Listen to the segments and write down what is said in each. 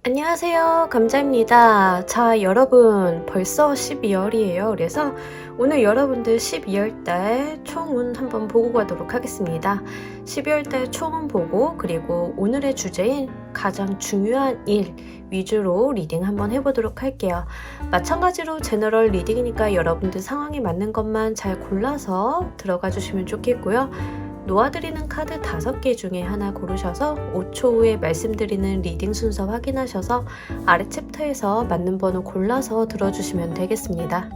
안녕하세요. 감자입니다. 자, 여러분, 벌써 12월이에요. 그래서 오늘 여러분들 12월 달 총운 한번 보고 가도록 하겠습니다. 12월 달 총운 보고, 그리고 오늘의 주제인 가장 중요한 일 위주로 리딩 한번 해보도록 할게요. 마찬가지로 제너럴 리딩이니까 여러분들 상황에 맞는 것만 잘 골라서 들어가 주시면 좋겠고요. 놓아드리는 카드 5개 중에 하나 고르셔서 5초 후에 말씀드리는 리딩 순서 확인하셔서 아래 챕터에서 맞는 번호 골라서 들어주시면 되겠습니다.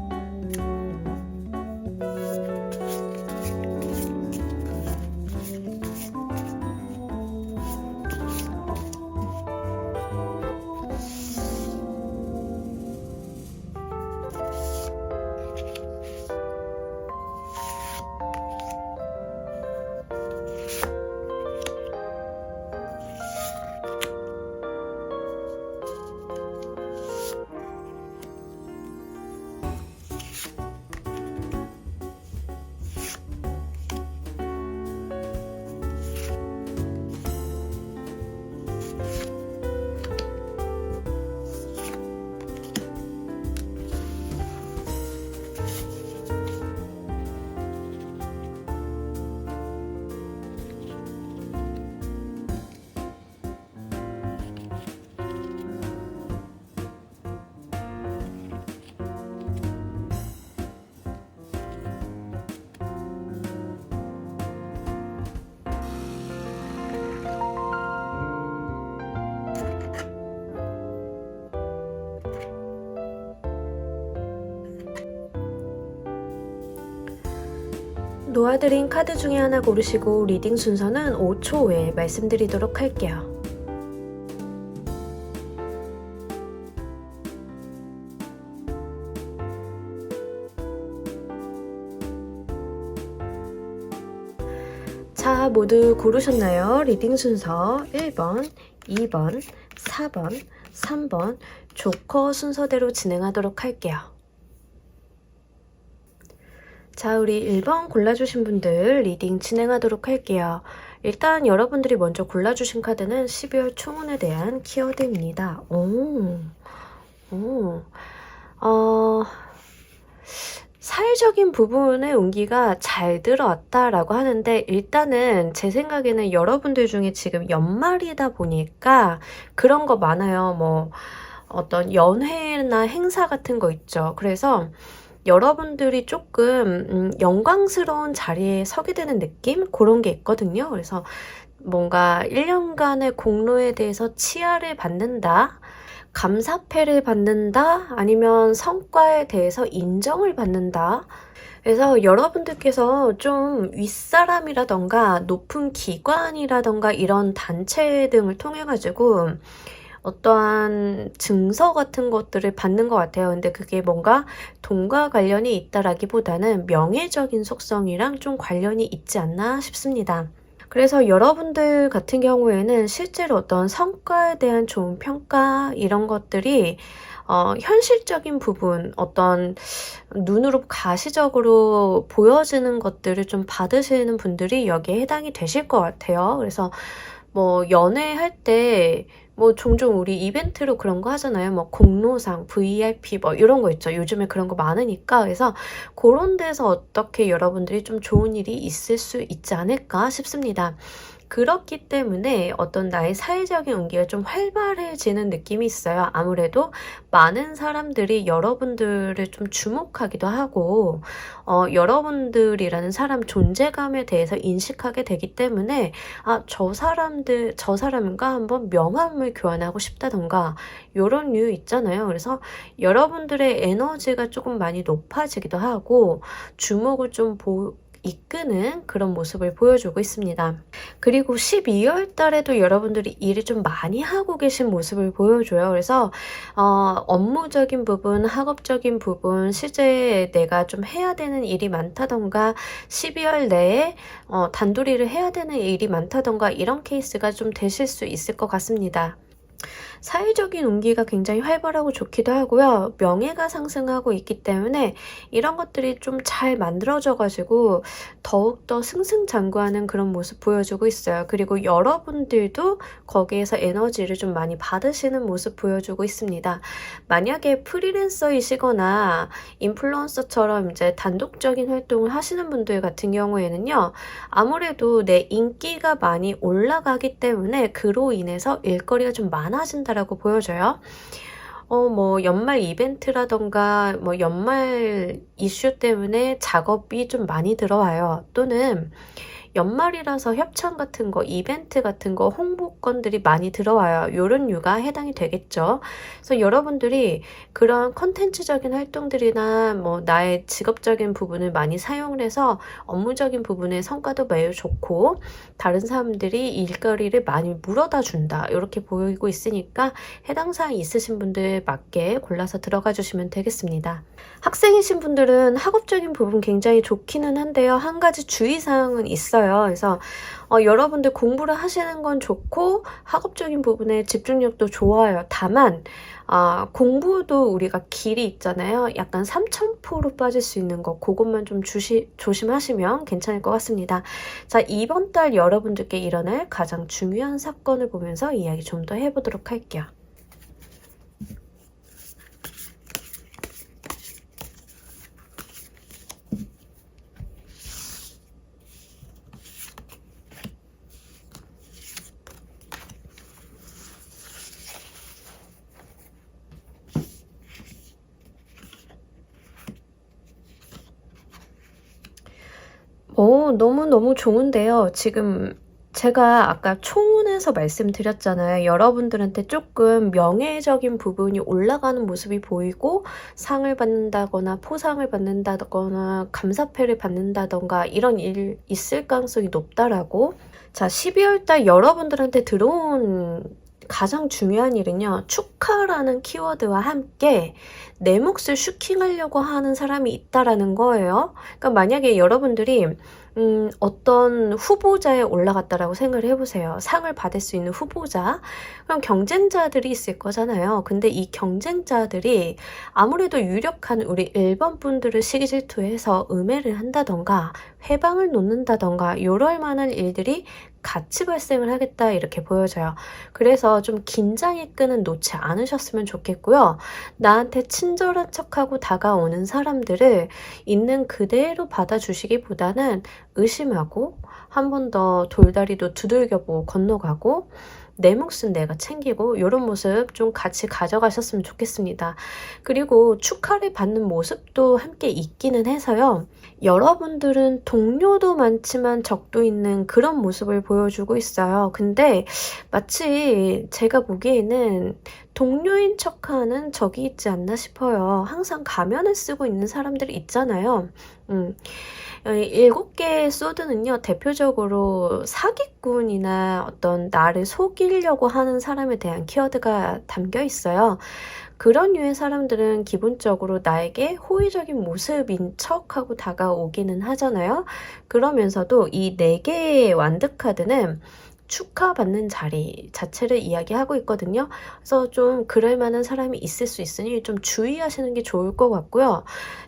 놓아드린 카드 중에 하나 고르시고 리딩 순서는 5초 후에 말씀드리도록 할게요. 자, 모두 고르셨나요? 리딩 순서 1번, 2번, 4번, 3번 조커 순서대로 진행하도록 할게요. 자, 우리 1번 골라주신 분들 리딩 진행하도록 할게요. 일단 여러분들이 먼저 골라주신 카드는 12월 총운에 대한 키워드입니다. 사회적인 부분의 운기가 잘 들어왔다라고 하는데, 일단은 제 생각에는 여러분들 중에 지금 연말이다 보니까 그런 거 많아요. 뭐 어떤 연회나 행사 같은 거 있죠. 그래서 여러분들이 조금 영광스러운 자리에 서게 되는 느낌? 그런 게 있거든요. 그래서 뭔가 1년간의 공로에 대해서 치아를 받는다, 감사패를 받는다, 아니면 성과에 대해서 인정을 받는다. 그래서 여러분들께서 좀 윗사람이라던가 높은 기관이라던가 이런 단체 등을 통해 가지고 어떠한 증서 같은 것들을 받는 것 같아요. 근데 그게 뭔가 돈과 관련이 있다라기보다는 명예적인 속성이랑 좀 관련이 있지 않나 싶습니다. 그래서 여러분들 같은 경우에는 실제로 어떤 성과에 대한 좋은 평가 이런 것들이 현실적인 부분, 어떤 눈으로 가시적으로 보여지는 것들을 좀 받으시는 분들이 여기에 해당이 되실 것 같아요. 그래서 뭐 연애할 때 뭐 종종 우리 이벤트로 그런 거 하잖아요. 뭐 공로상, VIP 뭐 이런 거 있죠. 요즘에 그런 거 많으니까. 그래서 그런 데서 어떻게 여러분들이 좀 좋은 일이 있을 수 있지 않을까 싶습니다. 그렇기 때문에 어떤 나의 사회적인 운기가 좀 활발해지는 느낌이 있어요. 아무래도 많은 사람들이 여러분들을 좀 주목하기도 하고 여러분들이라는 사람 존재감에 대해서 인식하게 되기 때문에 저 사람과 한번 명함을 교환하고 싶다던가 이런 류 있잖아요. 그래서 여러분들의 에너지가 조금 많이 높아지기도 하고 주목을 좀 이끄는 그런 모습을 보여주고 있습니다. 그리고 12월 달에도 여러분들이 일을 좀 많이 하고 계신 모습을 보여줘요. 그래서 업무적인 부분, 학업적인 부분, 실제 내가 좀 해야 되는 일이 많다던가 12월 내에 단둘이를 해야 되는 일이 많다던가 이런 케이스가 좀 되실 수 있을 것 같습니다. 사회적인 운기가 굉장히 활발하고 좋기도 하고요. 명예가 상승하고 있기 때문에 이런 것들이 좀 잘 만들어져 가지고 더욱더 승승장구하는 그런 모습 보여주고 있어요. 그리고 여러분들도 거기에서 에너지를 좀 많이 받으시는 모습 보여주고 있습니다. 만약에 프리랜서이시거나 인플루언서처럼 이제 단독적인 활동을 하시는 분들 같은 경우에는요. 아무래도 내 인기가 많이 올라가기 때문에 그로 인해서 일거리가 좀 많아진다라고 보여져요. 뭐 연말 이벤트라던가 뭐 연말 이슈 때문에 작업이 좀 많이 들어와요. 또는 연말이라서 협찬 같은 거, 이벤트 같은 거, 홍보건들이 많이 들어와요. 요런 류가 해당이 되겠죠. 그래서 여러분들이 그런 컨텐츠적인 활동들이나 뭐 나의 직업적인 부분을 많이 사용을 해서 업무적인 부분의 성과도 매우 좋고 다른 사람들이 일거리를 많이 물어다 준다. 이렇게 보이고 있으니까 해당 사항이 있으신 분들 맞게 골라서 들어가 주시면 되겠습니다. 학생이신 분들은 학업적인 부분 굉장히 좋기는 한데요. 한 가지 주의사항은 있어요. 그래서 여러분들 공부를 하시는 건 좋고 학업적인 부분에 집중력도 좋아요. 다만 공부도 우리가 길이 있잖아요. 약간 3000%로 빠질 수 있는 거 그것만 좀 조심하시면 괜찮을 것 같습니다. 자, 이번 달 여러분들께 일어날 가장 중요한 사건을 보면서 이야기 좀 더 해보도록 할게요. 너무너무 좋은데요. 지금 제가 아까 총운에서 말씀드렸잖아요. 여러분들한테 조금 명예적인 부분이 올라가는 모습이 보이고 상을 받는다거나 포상을 받는다거나 감사패를 받는다던가 이런 일 있을 가능성이 높다라고. 자, 12월 달 여러분들한테 들어온 가장 중요한 일은요. 축하라는 키워드와 함께 내 몫을 슈킹하려고 하는 사람이 있다라는 거예요. 그러니까 만약에 여러분들이 어떤 후보자에 올라갔다라고 생각을 해보세요. 상을 받을 수 있는 후보자. 그럼 경쟁자들이 있을 거잖아요. 근데 이 경쟁자들이 아무래도 유력한 우리 일반 분들을 시기 질투해서 음해를 한다던가 회방을 놓는다던가 이럴 만한 일들이 같이 발생을 하겠다 이렇게 보여져요. 그래서 좀 긴장의 끈은 놓지 않으셨으면 좋겠고요. 나한테 친절한 척하고 다가오는 사람들을 있는 그대로 받아주시기보다는 의심하고 한 번 더 돌다리도 두들겨보고 건너가고 내 몫은 내가 챙기고 이런 모습 좀 같이 가져가셨으면 좋겠습니다. 그리고 축하를 받는 모습도 함께 있기는 해서요. 여러분들은 동료도 많지만 적도 있는 그런 모습을 보여주고 있어요. 근데 마치 제가 보기에는 동료인 척하는 적이 있지 않나 싶어요. 항상 가면을 쓰고 있는 사람들이 있잖아요. 7개의 소드는요, 대표적으로 사기꾼이나 어떤 나를 속이려고 하는 사람에 대한 키워드가 담겨 있어요. 그런 류의 사람들은 기본적으로 나에게 호의적인 모습인 척하고 다가오기는 하잖아요. 그러면서도 이 4개의 완드카드는 축하받는 자리 자체를 이야기하고 있거든요. 그래서 좀 그럴 만한 사람이 있을 수 있으니 좀 주의하시는 게 좋을 것 같고요.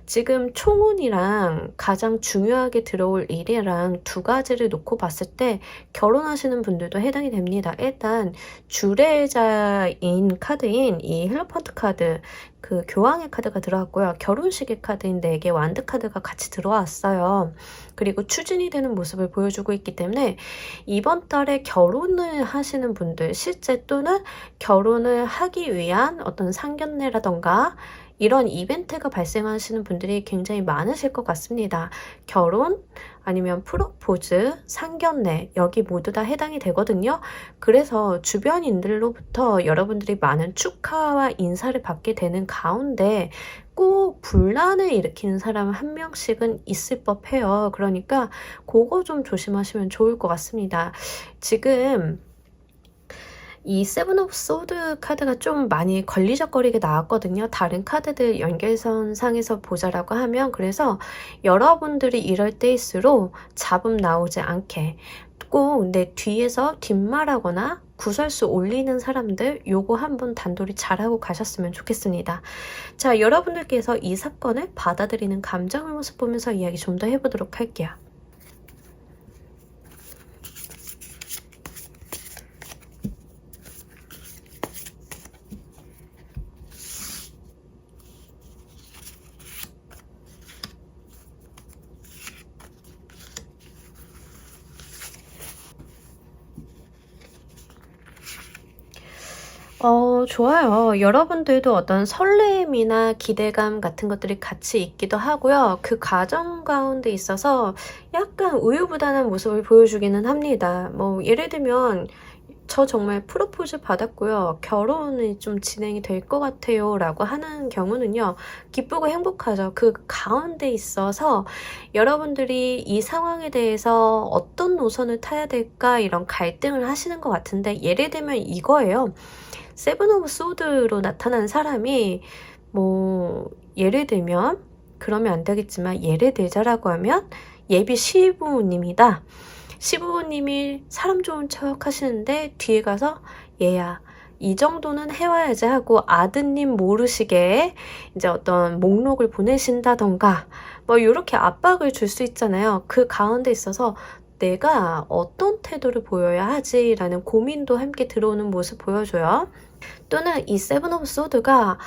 지금 총운이랑 가장 중요하게 들어올 일이랑 두 가지를 놓고 봤을 때 결혼하시는 분들도 해당이 됩니다. 일단 주례자인 카드인 이 힐로펀트 카드 그 교황의 카드가 들어왔고요. 결혼식의 카드인 4개 완드 카드가 같이 들어왔어요. 그리고 추진이 되는 모습을 보여주고 있기 때문에 이번 달에 결혼을 하시는 분들 실제 또는 결혼을 하기 위한 어떤 상견례라던가 이런 이벤트가 발생하시는 분들이 굉장히 많으실 것 같습니다. 결혼 아니면 프로포즈, 상견례 여기 모두 다 해당이 되거든요. 그래서 주변인들로부터 여러분들이 많은 축하와 인사를 받게 되는 가운데 꼭 분란을 일으키는 사람 한 명씩은 있을 법해요. 그러니까 그거 좀 조심하시면 좋을 것 같습니다. 지금 이 세븐 오브 소드 카드가 좀 많이 걸리적거리게 나왔거든요. 다른 카드들 연결선 상에서 보자라고 하면. 그래서 여러분들이 이럴 때일수록 잡음 나오지 않게 꼭 내 뒤에서 뒷말하거나 구설수 올리는 사람들 요거 한번 단돌이 잘하고 가셨으면 좋겠습니다. 자, 여러분들께서 이 사건을 받아들이는 감정의 모습 보면서 이야기 좀 더 해보도록 할게요. 좋아요. 여러분들도 어떤 설렘이나 기대감 같은 것들이 같이 있기도 하고요. 그 과정 가운데 있어서 약간 우유부단한 모습을 보여주기는 합니다. 뭐 예를 들면 저 정말 프로포즈 받았고요. 결혼이 좀 진행이 될 것 같아요. 라고 하는 경우는요. 기쁘고 행복하죠. 그 가운데 있어서 여러분들이 이 상황에 대해서 어떤 노선을 타야 될까 이런 갈등을 하시는 것 같은데 예를 들면 이거예요. 세븐 오브 소드로 나타난 사람이 뭐 예를 들면 그러면 안 되겠지만 예를 들자라고 하면 예비 시부모님이다. 시부모님이 사람 좋은 척 하시는데 뒤에 가서 얘야 이 정도는 해와야지 하고 아드님 모르시게 이제 어떤 목록을 보내신다던가 뭐 이렇게 압박을 줄 수 있잖아요. 그 가운데 있어서 내가 어떤 태도를 보여야 하지 라는 고민도 함께 들어오는 모습 보여줘요. 또는 이 세븐 오브 소드가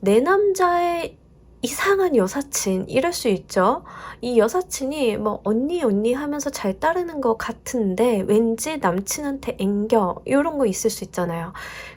내 남자의 이상한 여사친 이럴 수 있죠. 이 여사친이 뭐 언니 하면서 잘 따르는 것 같은데 왠지 남친한테 앵겨 이런 거 있을 수 있잖아요.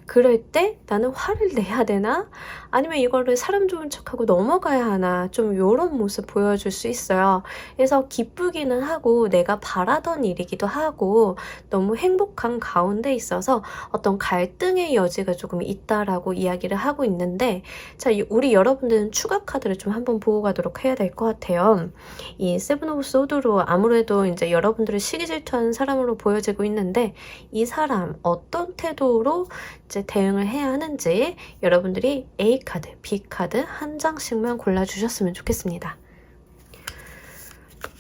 그럴 때 나는 화를 내야 되나? 아니면 이거를 사람 좋은 척하고 넘어가야 하나? 좀 이런 모습 보여줄 수 있어요. 그래서 기쁘기는 하고 내가 바라던 일이기도 하고 너무 행복한 가운데 있어서 어떤 갈등의 여지가 조금 있다라고 이야기를 하고 있는데 자, 우리 여러분들은 추가 카드를 좀 한번 보고 가도록 해야 될 것 같아요. 이 세븐 오브 소드로 아무래도 이제 여러분들을 시기 질투하는 사람으로 보여지고 있는데 이 사람 어떤 태도로 이제 대응을 해야 하는지 여러분들이 A카드, B카드 한 장씩만 골라주셨으면 좋겠습니다.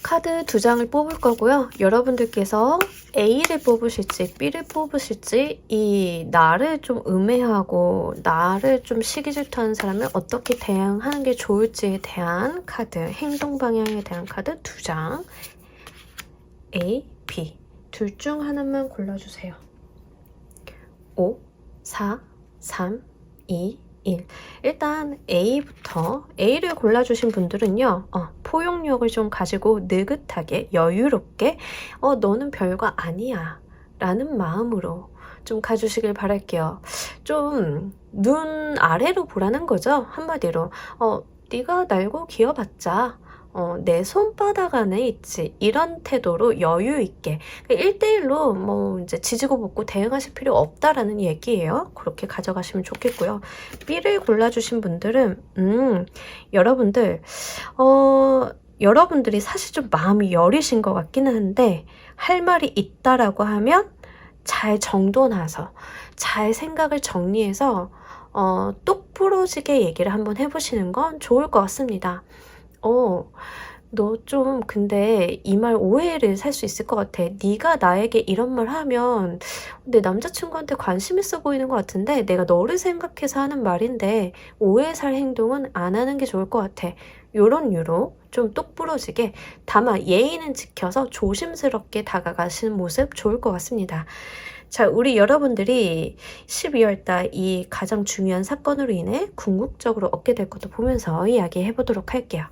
카드 2장을 뽑을 거고요. 여러분들께서 A를 뽑으실지 B를 뽑으실지 이 나를 좀 음해하고 나를 좀 시기 질투하는 사람을 어떻게 대응하는 게 좋을지에 대한 카드, 행동 방향에 대한 카드 2장 A, B 둘 중 하나만 골라주세요. 5, 4, 3, 2, 1. 일단 A부터 A를 골라주신 분들은요. 포용력을 좀 가지고 느긋하게 여유롭게 너는 별거 아니야 라는 마음으로 좀 가주시길 바랄게요. 좀 눈 아래로 보라는 거죠. 한마디로 네가 날고 기어봤자 내 손바닥 안에 있지 이런 태도로 여유 있게 1대1로 뭐 이제 지지고 볶고 대응하실 필요 없다라는 얘기예요. 그렇게 가져가시면 좋겠고요. B를 골라주신 분들은 여러분들이 사실 좀 마음이 여리신 것 같기는 한데 할 말이 있다라고 하면 잘 정돈해서 잘 생각을 정리해서 똑부러지게 얘기를 한번 해보시는 건 좋을 것 같습니다. 너 좀 근데 이 말 오해를 살 수 있을 것 같아. 네가 나에게 이런 말 하면 내 남자친구한테 관심 있어 보이는 것 같은데 내가 너를 생각해서 하는 말인데 오해 살 행동은 안 하는 게 좋을 것 같아. 요런 유로 좀 똑부러지게 다만 예의는 지켜서 조심스럽게 다가가시는 모습 좋을 것 같습니다. 자, 우리 여러분들이 12월달 이 가장 중요한 사건으로 인해 궁극적으로 얻게 될 것도 보면서 이야기해 보도록 할게요.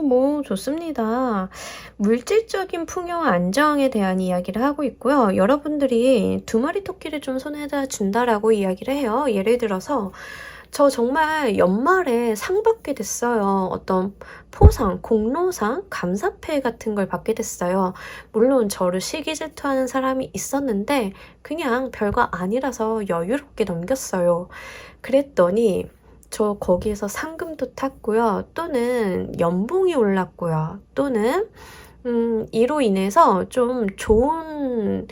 뭐 좋습니다. 물질적인 풍요와 안정에 대한 이야기를 하고 있고요. 여러분들이 2마리 토끼를 좀 손에다 준다라고 이야기를 해요. 예를 들어서 저 정말 연말에 상 받게 됐어요. 어떤 포상, 공로상, 감사패 같은 걸 받게 됐어요. 물론 저를 시기 질투하는 사람이 있었는데 그냥 별거 아니라서 여유롭게 넘겼어요. 그랬더니 저 거기에서 상금도 탔고요. 또는 연봉이 올랐고요. 또는 이로 인해서 좀 좋은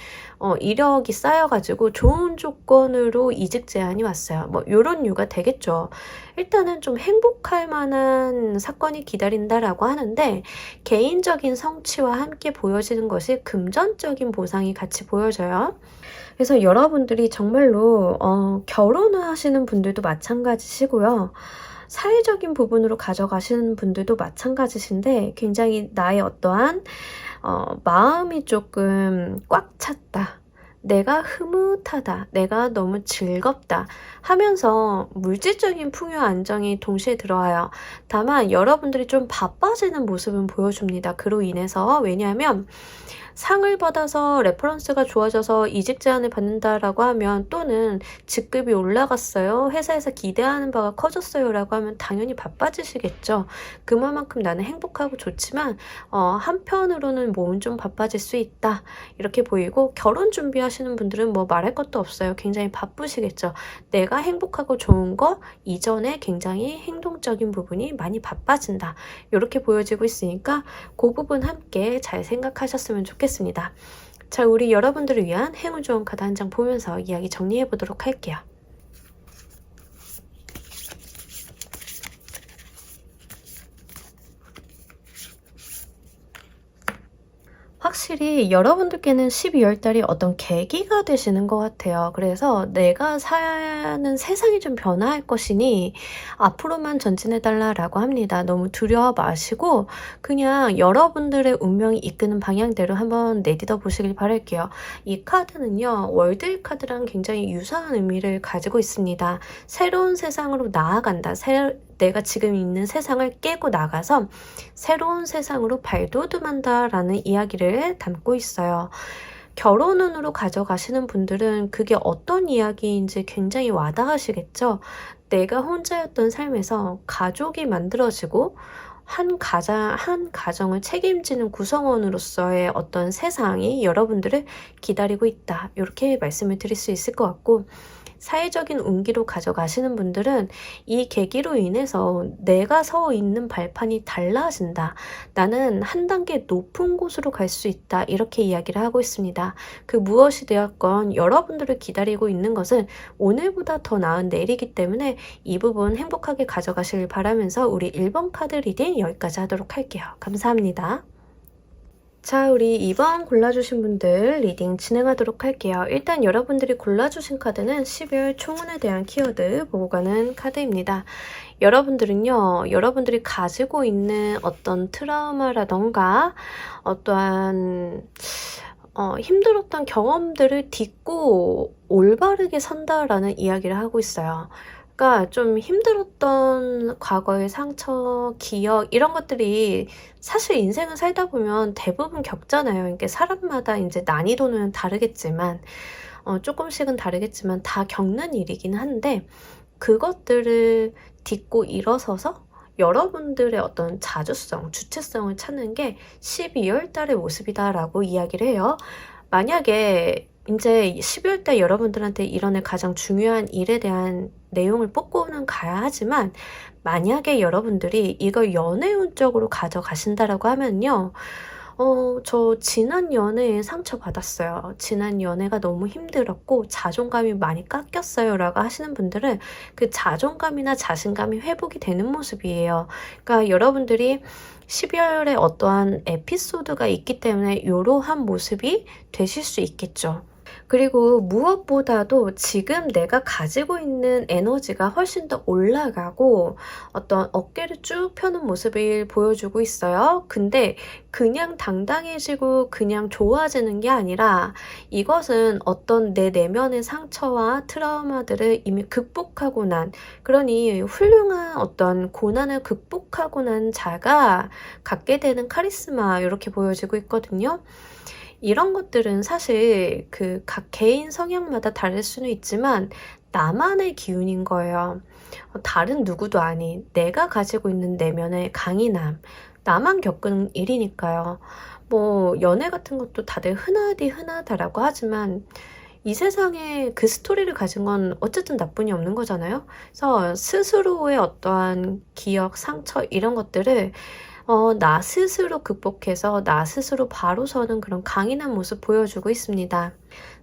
이력이 쌓여가지고 좋은 조건으로 이직 제안이 왔어요. 뭐 요런 이유가 되겠죠. 일단은 좀 행복할 만한 사건이 기다린다라고 하는데 개인적인 성취와 함께 보여지는 것이 금전적인 보상이 같이 보여져요. 그래서 여러분들이 정말로 결혼을 하시는 분들도 마찬가지시고요. 사회적인 부분으로 가져가시는 분들도 마찬가지신데 굉장히 나의 어떠한 마음이 조금 꽉 찼다. 내가 흐뭇하다. 내가 너무 즐겁다. 하면서 물질적인 풍요 안정이 동시에 들어와요. 다만 여러분들이 좀 바빠지는 모습은 보여줍니다. 그로 인해서 왜냐하면 상을 받아서 레퍼런스가 좋아져서 이직 제안을 받는다라고 하면 또는 직급이 올라갔어요. 회사에서 기대하는 바가 커졌어요. 라고 하면 당연히 바빠지시겠죠. 그만큼 나는 행복하고 좋지만 한편으로는 몸은 좀 바빠질 수 있다. 이렇게 보이고 결혼 준비하시는 분들은 뭐 말할 것도 없어요. 굉장히 바쁘시겠죠. 내가 행복하고 좋은 거 이전에 굉장히 행동적인 부분이 많이 바빠진다. 이렇게 보여지고 있으니까 그 부분 함께 잘 생각하셨으면 좋겠습니다. 자, 우리 여러분들을 위한 행운 좋은 카드 한 장 보면서 이야기 정리해 보도록 할게요. 확실히 여러분들께는 12월 달이 어떤 계기가 되시는 것 같아요. 그래서 내가 사는 세상이 좀 변화할 것이니 앞으로만 전진해달라고 합니다. 너무 두려워 마시고 그냥 여러분들의 운명이 이끄는 방향대로 한번 내딛어 보시길 바랄게요. 이 카드는요, 월드의 카드랑 굉장히 유사한 의미를 가지고 있습니다. 새로운 세상으로 나아간다. 내가 지금 있는 세상을 깨고 나가서 새로운 세상으로 발돋움한다 라는 이야기를 담고 있어요. 결혼운으로 가져가시는 분들은 그게 어떤 이야기인지 굉장히 와닿으시겠죠? 내가 혼자였던 삶에서 가족이 만들어지고 한 가정을 책임지는 구성원으로서의 어떤 세상이 여러분들을 기다리고 있다. 이렇게 말씀을 드릴 수 있을 것 같고 사회적인 운기로 가져가시는 분들은 이 계기로 인해서 내가 서 있는 발판이 달라진다. 나는 한 단계 높은 곳으로 갈 수 있다. 이렇게 이야기를 하고 있습니다. 그 무엇이 되었건 여러분들을 기다리고 있는 것은 오늘보다 더 나은 내일이기 때문에 이 부분 행복하게 가져가시길 바라면서 우리 1번 카드 리딩 여기까지 하도록 할게요. 감사합니다. 자, 우리 2번 골라주신 분들 리딩 진행하도록 할게요. 일단 여러분들이 골라주신 카드는 12월 총운에 대한 키워드 보고 가는 카드입니다. 여러분들은요, 여러분들이 가지고 있는 어떤 트라우마라던가 어떠한 힘들었던 경험들을 딛고 올바르게 산다라는 이야기를 하고 있어요. 그러니까 좀 힘들었던 과거의 상처, 기억 이런 것들이 사실 인생을 살다 보면 대부분 겪잖아요. 이게 사람마다 이제 난이도는 다르겠지만 조금씩은 다르겠지만 다 겪는 일이긴 한데 그것들을 딛고 일어서서 여러분들의 어떤 자주성, 주체성을 찾는 게 12월 달의 모습이다라고 이야기를 해요. 만약에 이제 12월 달 여러분들한테 일어날 가장 중요한 일에 대한 내용을 뽑고는 가야 하지만 만약에 여러분들이 이걸 연애운 쪽으로 가져가신다라고 하면요. 저 지난 연애에 상처받았어요. 지난 연애가 너무 힘들었고 자존감이 많이 깎였어요 라고 하시는 분들은 그 자존감이나 자신감이 회복이 되는 모습이에요. 그러니까 여러분들이 12월에 어떠한 에피소드가 있기 때문에 이러한 모습이 되실 수 있겠죠. 그리고 무엇보다도 지금 내가 가지고 있는 에너지가 훨씬 더 올라가고 어떤 어깨를 쭉 펴는 모습을 보여주고 있어요. 근데 그냥 당당해지고 그냥 좋아지는 게 아니라 이것은 어떤 내 내면의 상처와 트라우마들을 이미 극복하고 난 그러니 훌륭한 어떤 고난을 극복하고 난 자가 갖게 되는 카리스마 이렇게 보여지고 있거든요. 이런 것들은 사실 그 각 개인 성향마다 다를 수는 있지만 나만의 기운인 거예요. 다른 누구도 아닌 내가 가지고 있는 내면의 강인함, 나만 겪은 일이니까요. 뭐 연애 같은 것도 다들 흔하디 흔하다라고 하지만 이 세상에 그 스토리를 가진 건 어쨌든 나뿐이 없는 거잖아요. 그래서 스스로의 어떠한 기억, 상처 이런 것들을 나 스스로 극복해서 나 스스로 바로 서는 그런 강인한 모습 보여주고 있습니다.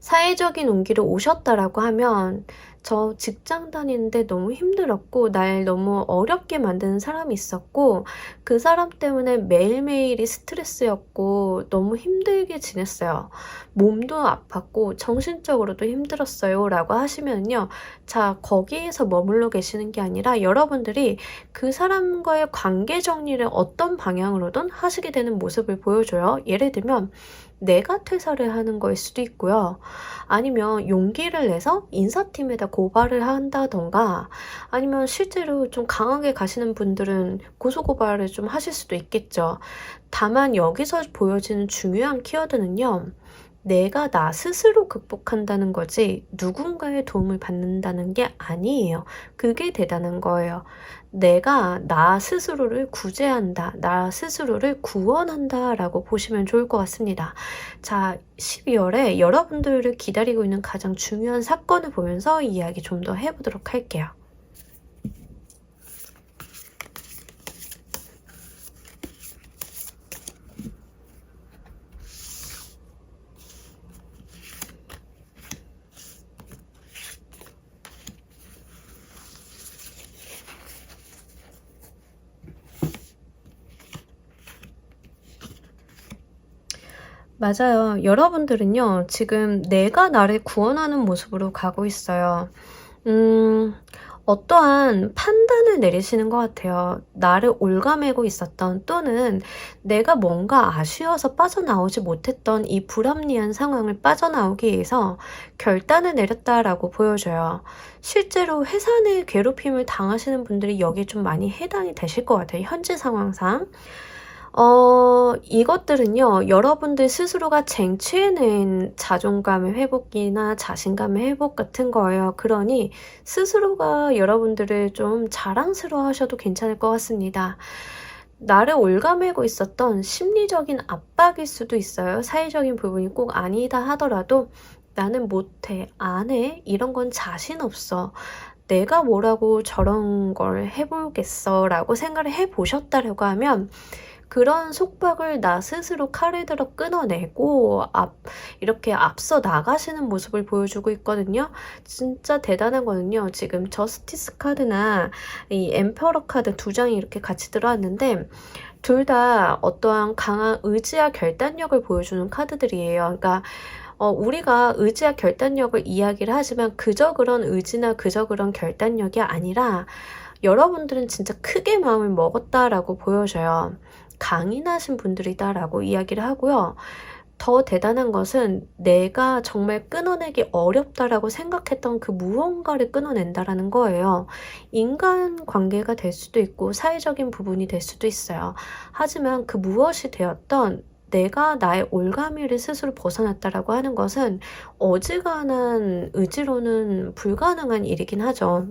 사회적인 온기로 오셨다라고 하면 저 직장 다니는데 너무 힘들었고 날 너무 어렵게 만드는 사람이 있었고 그 사람 때문에 매일매일이 스트레스였고 너무 힘들게 지냈어요. 몸도 아팠고 정신적으로도 힘들었어요 라고 하시면요. 자, 거기에서 머물러 계시는 게 아니라 여러분들이 그 사람과의 관계 정리를 어떤 방향으로든 하시게 되는 모습을 보여줘요. 예를 들면 내가 퇴사를 하는 거일 수도 있고요. 아니면 용기를 내서 인사팀에다 고발을 한다던가 아니면 실제로 좀 강하게 가시는 분들은 고소고발을 좀 하실 수도 있겠죠. 다만 여기서 보여지는 중요한 키워드는요. 내가 나 스스로 극복한다는 거지 누군가의 도움을 받는다는 게 아니에요. 그게 대단한 거예요. 내가 나 스스로를 구제한다, 나 스스로를 구원한다 라고 보시면 좋을 것 같습니다. 자, 12월에 여러분들을 기다리고 있는 가장 중요한 사건을 보면서 이야기 좀 더 해보도록 할게요. 맞아요. 여러분들은요, 지금 내가 나를 구원하는 모습으로 가고 있어요. 음, 어떠한 판단을 내리시는 것 같아요. 나를 옭아매고 있었던 또는 내가 뭔가 아쉬워서 빠져나오지 못했던 이 불합리한 상황을 빠져나오기 위해서 결단을 내렸다라고 보여져요. 실제로 회사 내 괴롭힘을 당하시는 분들이 여기에 좀 많이 해당이 되실 것 같아요. 현재 상황상. 이것들은요, 여러분들 스스로가 쟁취해낸 자존감의 회복이나 자신감의 회복 같은 거예요. 그러니 스스로가 여러분들을 좀 자랑스러워 하셔도 괜찮을 것 같습니다. 나를 옭아매고 있었던 심리적인 압박일 수도 있어요. 사회적인 부분이 꼭 아니다 하더라도 나는 못해, 안 해, 이런 건 자신 없어. 내가 뭐라고 저런 걸 해보겠어 라고 생각을 해보셨다라고 하면 그런 속박을 나 스스로 칼을 들어 끊어내고 이렇게 앞서 나가시는 모습을 보여주고 있거든요. 진짜 대단한 거는요. 지금 저스티스 카드나 이 엠퍼러 카드 두 장이 이렇게 같이 들어왔는데 둘 다 어떠한 강한 의지와 결단력을 보여주는 카드들이에요. 그러니까 우리가 의지와 결단력을 이야기를 하지만 그저 그런 의지나 그저 그런 결단력이 아니라 여러분들은 진짜 크게 마음을 먹었다라고 보여져요. 강인하신 분들이다라고 이야기를 하고요. 더 대단한 것은 내가 정말 끊어내기 어렵다라고 생각했던 그 무언가를 끊어낸다라는 거예요. 인간 관계가 될 수도 있고 사회적인 부분이 될 수도 있어요. 하지만 그 무엇이 되었던 내가 나의 올가미를 스스로 벗어났다라고 하는 것은 어지간한 의지로는 불가능한 일이긴 하죠.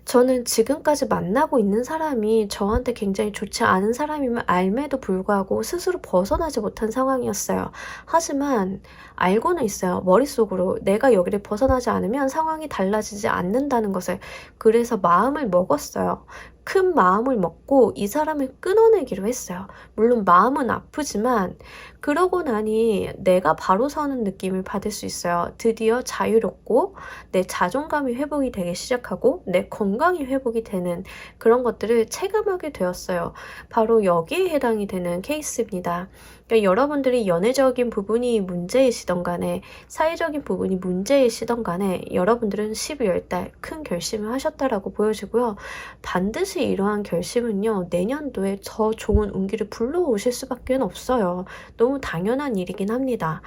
저는 지금까지 만나고 있는 사람이 저한테 굉장히 좋지 않은 사람임을 알매도 불구하고 스스로 벗어나지 못한 상황이었어요. 하지만 알고는 있어요. 머릿속으로 내가 여기를 벗어나지 않으면 상황이 달라지지 않는다는 것을. 그래서 마음을 먹었어요. 큰 마음을 먹고 이 사람을 끊어내기로 했어요. 물론 마음은 아프지만 그러고 나니 내가 바로 서는 느낌을 받을 수 있어요. 드디어 자유롭고 내 자존감이 회복이 되기 시작하고 내 건강이 회복이 되는 그런 것들을 체감하게 되었어요. 바로 여기에 해당이 되는 케이스입니다. 그러니까 여러분들이 연애적인 부분이 문제이시던 간에 사회적인 부분이 문제이시던 간에 여러분들은 12월 달 큰 결심을 하셨다라고 보여지고요. 반드시 이러한 결심은요. 내년도에 더 좋은 운기를 불러오실 수밖에 없어요. 너무 당연한 일이긴 합니다.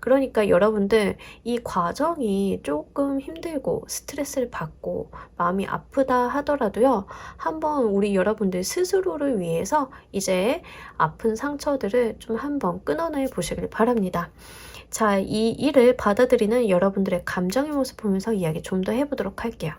그러니까 여러분들 이 과정이 조금 힘들고 스트레스를 받고 마음이 아프다 하더라도요. 한번 우리 여러분들 스스로를 위해서 이제 아픈 상처들을 좀 한번 끊어내 보시길 바랍니다. 자, 이 일을 받아들이는 여러분들의 감정의 모습 보면서 이야기 좀 더 해보도록 할게요.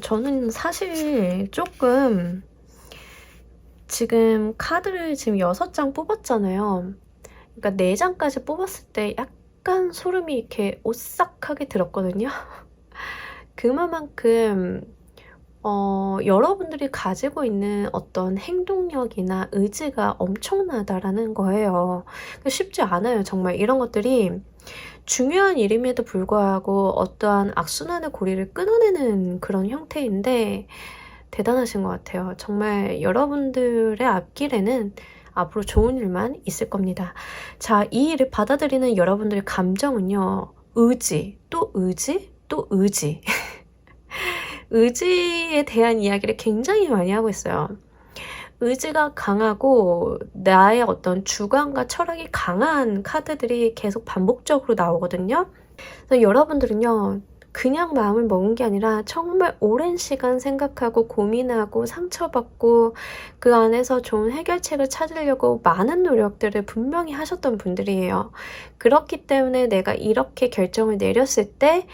저는 사실 조금 지금 카드를 지금 6장 뽑았잖아요. 그러니까 4장까지 뽑았을 때 약간 소름이 이렇게 오싹하게 들었거든요. 그만큼 여러분들이 가지고 있는 어떤 행동력이나 의지가 엄청나다라는 거예요. 쉽지 않아요. 정말 이런 것들이 중요한 일임에도 불구하고 어떠한 악순환의 고리를 끊어내는 그런 형태인데 대단하신 것 같아요. 정말 여러분들의 앞길에는 앞으로 좋은 일만 있을 겁니다. 자, 이 일을 받아들이는 여러분들의 감정은요. 의지, 또 의지, 또 의지. 의지에 대한 이야기를 굉장히 많이 하고 있어요. 의지가 강하고 나의 어떤 주관과 철학이 강한 카드들이 계속 반복적으로 나오거든요. 그래서 여러분들은요. 그냥 마음을 먹은 게 아니라 정말 오랜 시간 생각하고 고민하고 상처받고 그 안에서 좋은 해결책을 찾으려고 많은 노력들을 분명히 하셨던 분들이에요. 그렇기 때문에 내가 이렇게 결정을 내렸을 때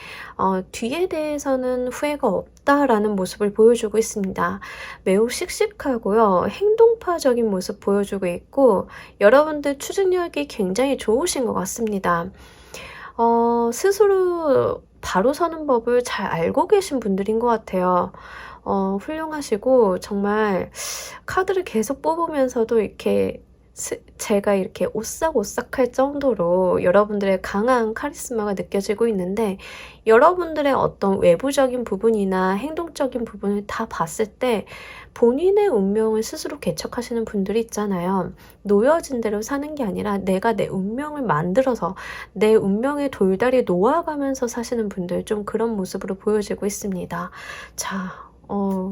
뒤에 대해서는 후회가 없다라는 모습을 보여주고 있습니다. 매우 씩씩하고요. 행동파적인 모습 보여주고 있고 여러분들 추진력이 굉장히 좋으신 것 같습니다. 스스로 바로 서는 법을 잘 알고 계신 분들인 것 같아요. 훌륭하시고 정말 카드를 계속 뽑으면서도 이렇게 제가 이렇게 오싹오싹할 정도로 여러분들의 강한 카리스마가 느껴지고 있는데 여러분들의 어떤 외부적인 부분이나 행동적인 부분을 다 봤을 때 본인의 운명을 스스로 개척하시는 분들이 있잖아요. 놓여진 대로 사는 게 아니라 내가 내 운명을 만들어서 내 운명의 돌다리에 놓아가면서 사시는 분들 좀 그런 모습으로 보여지고 있습니다. 자,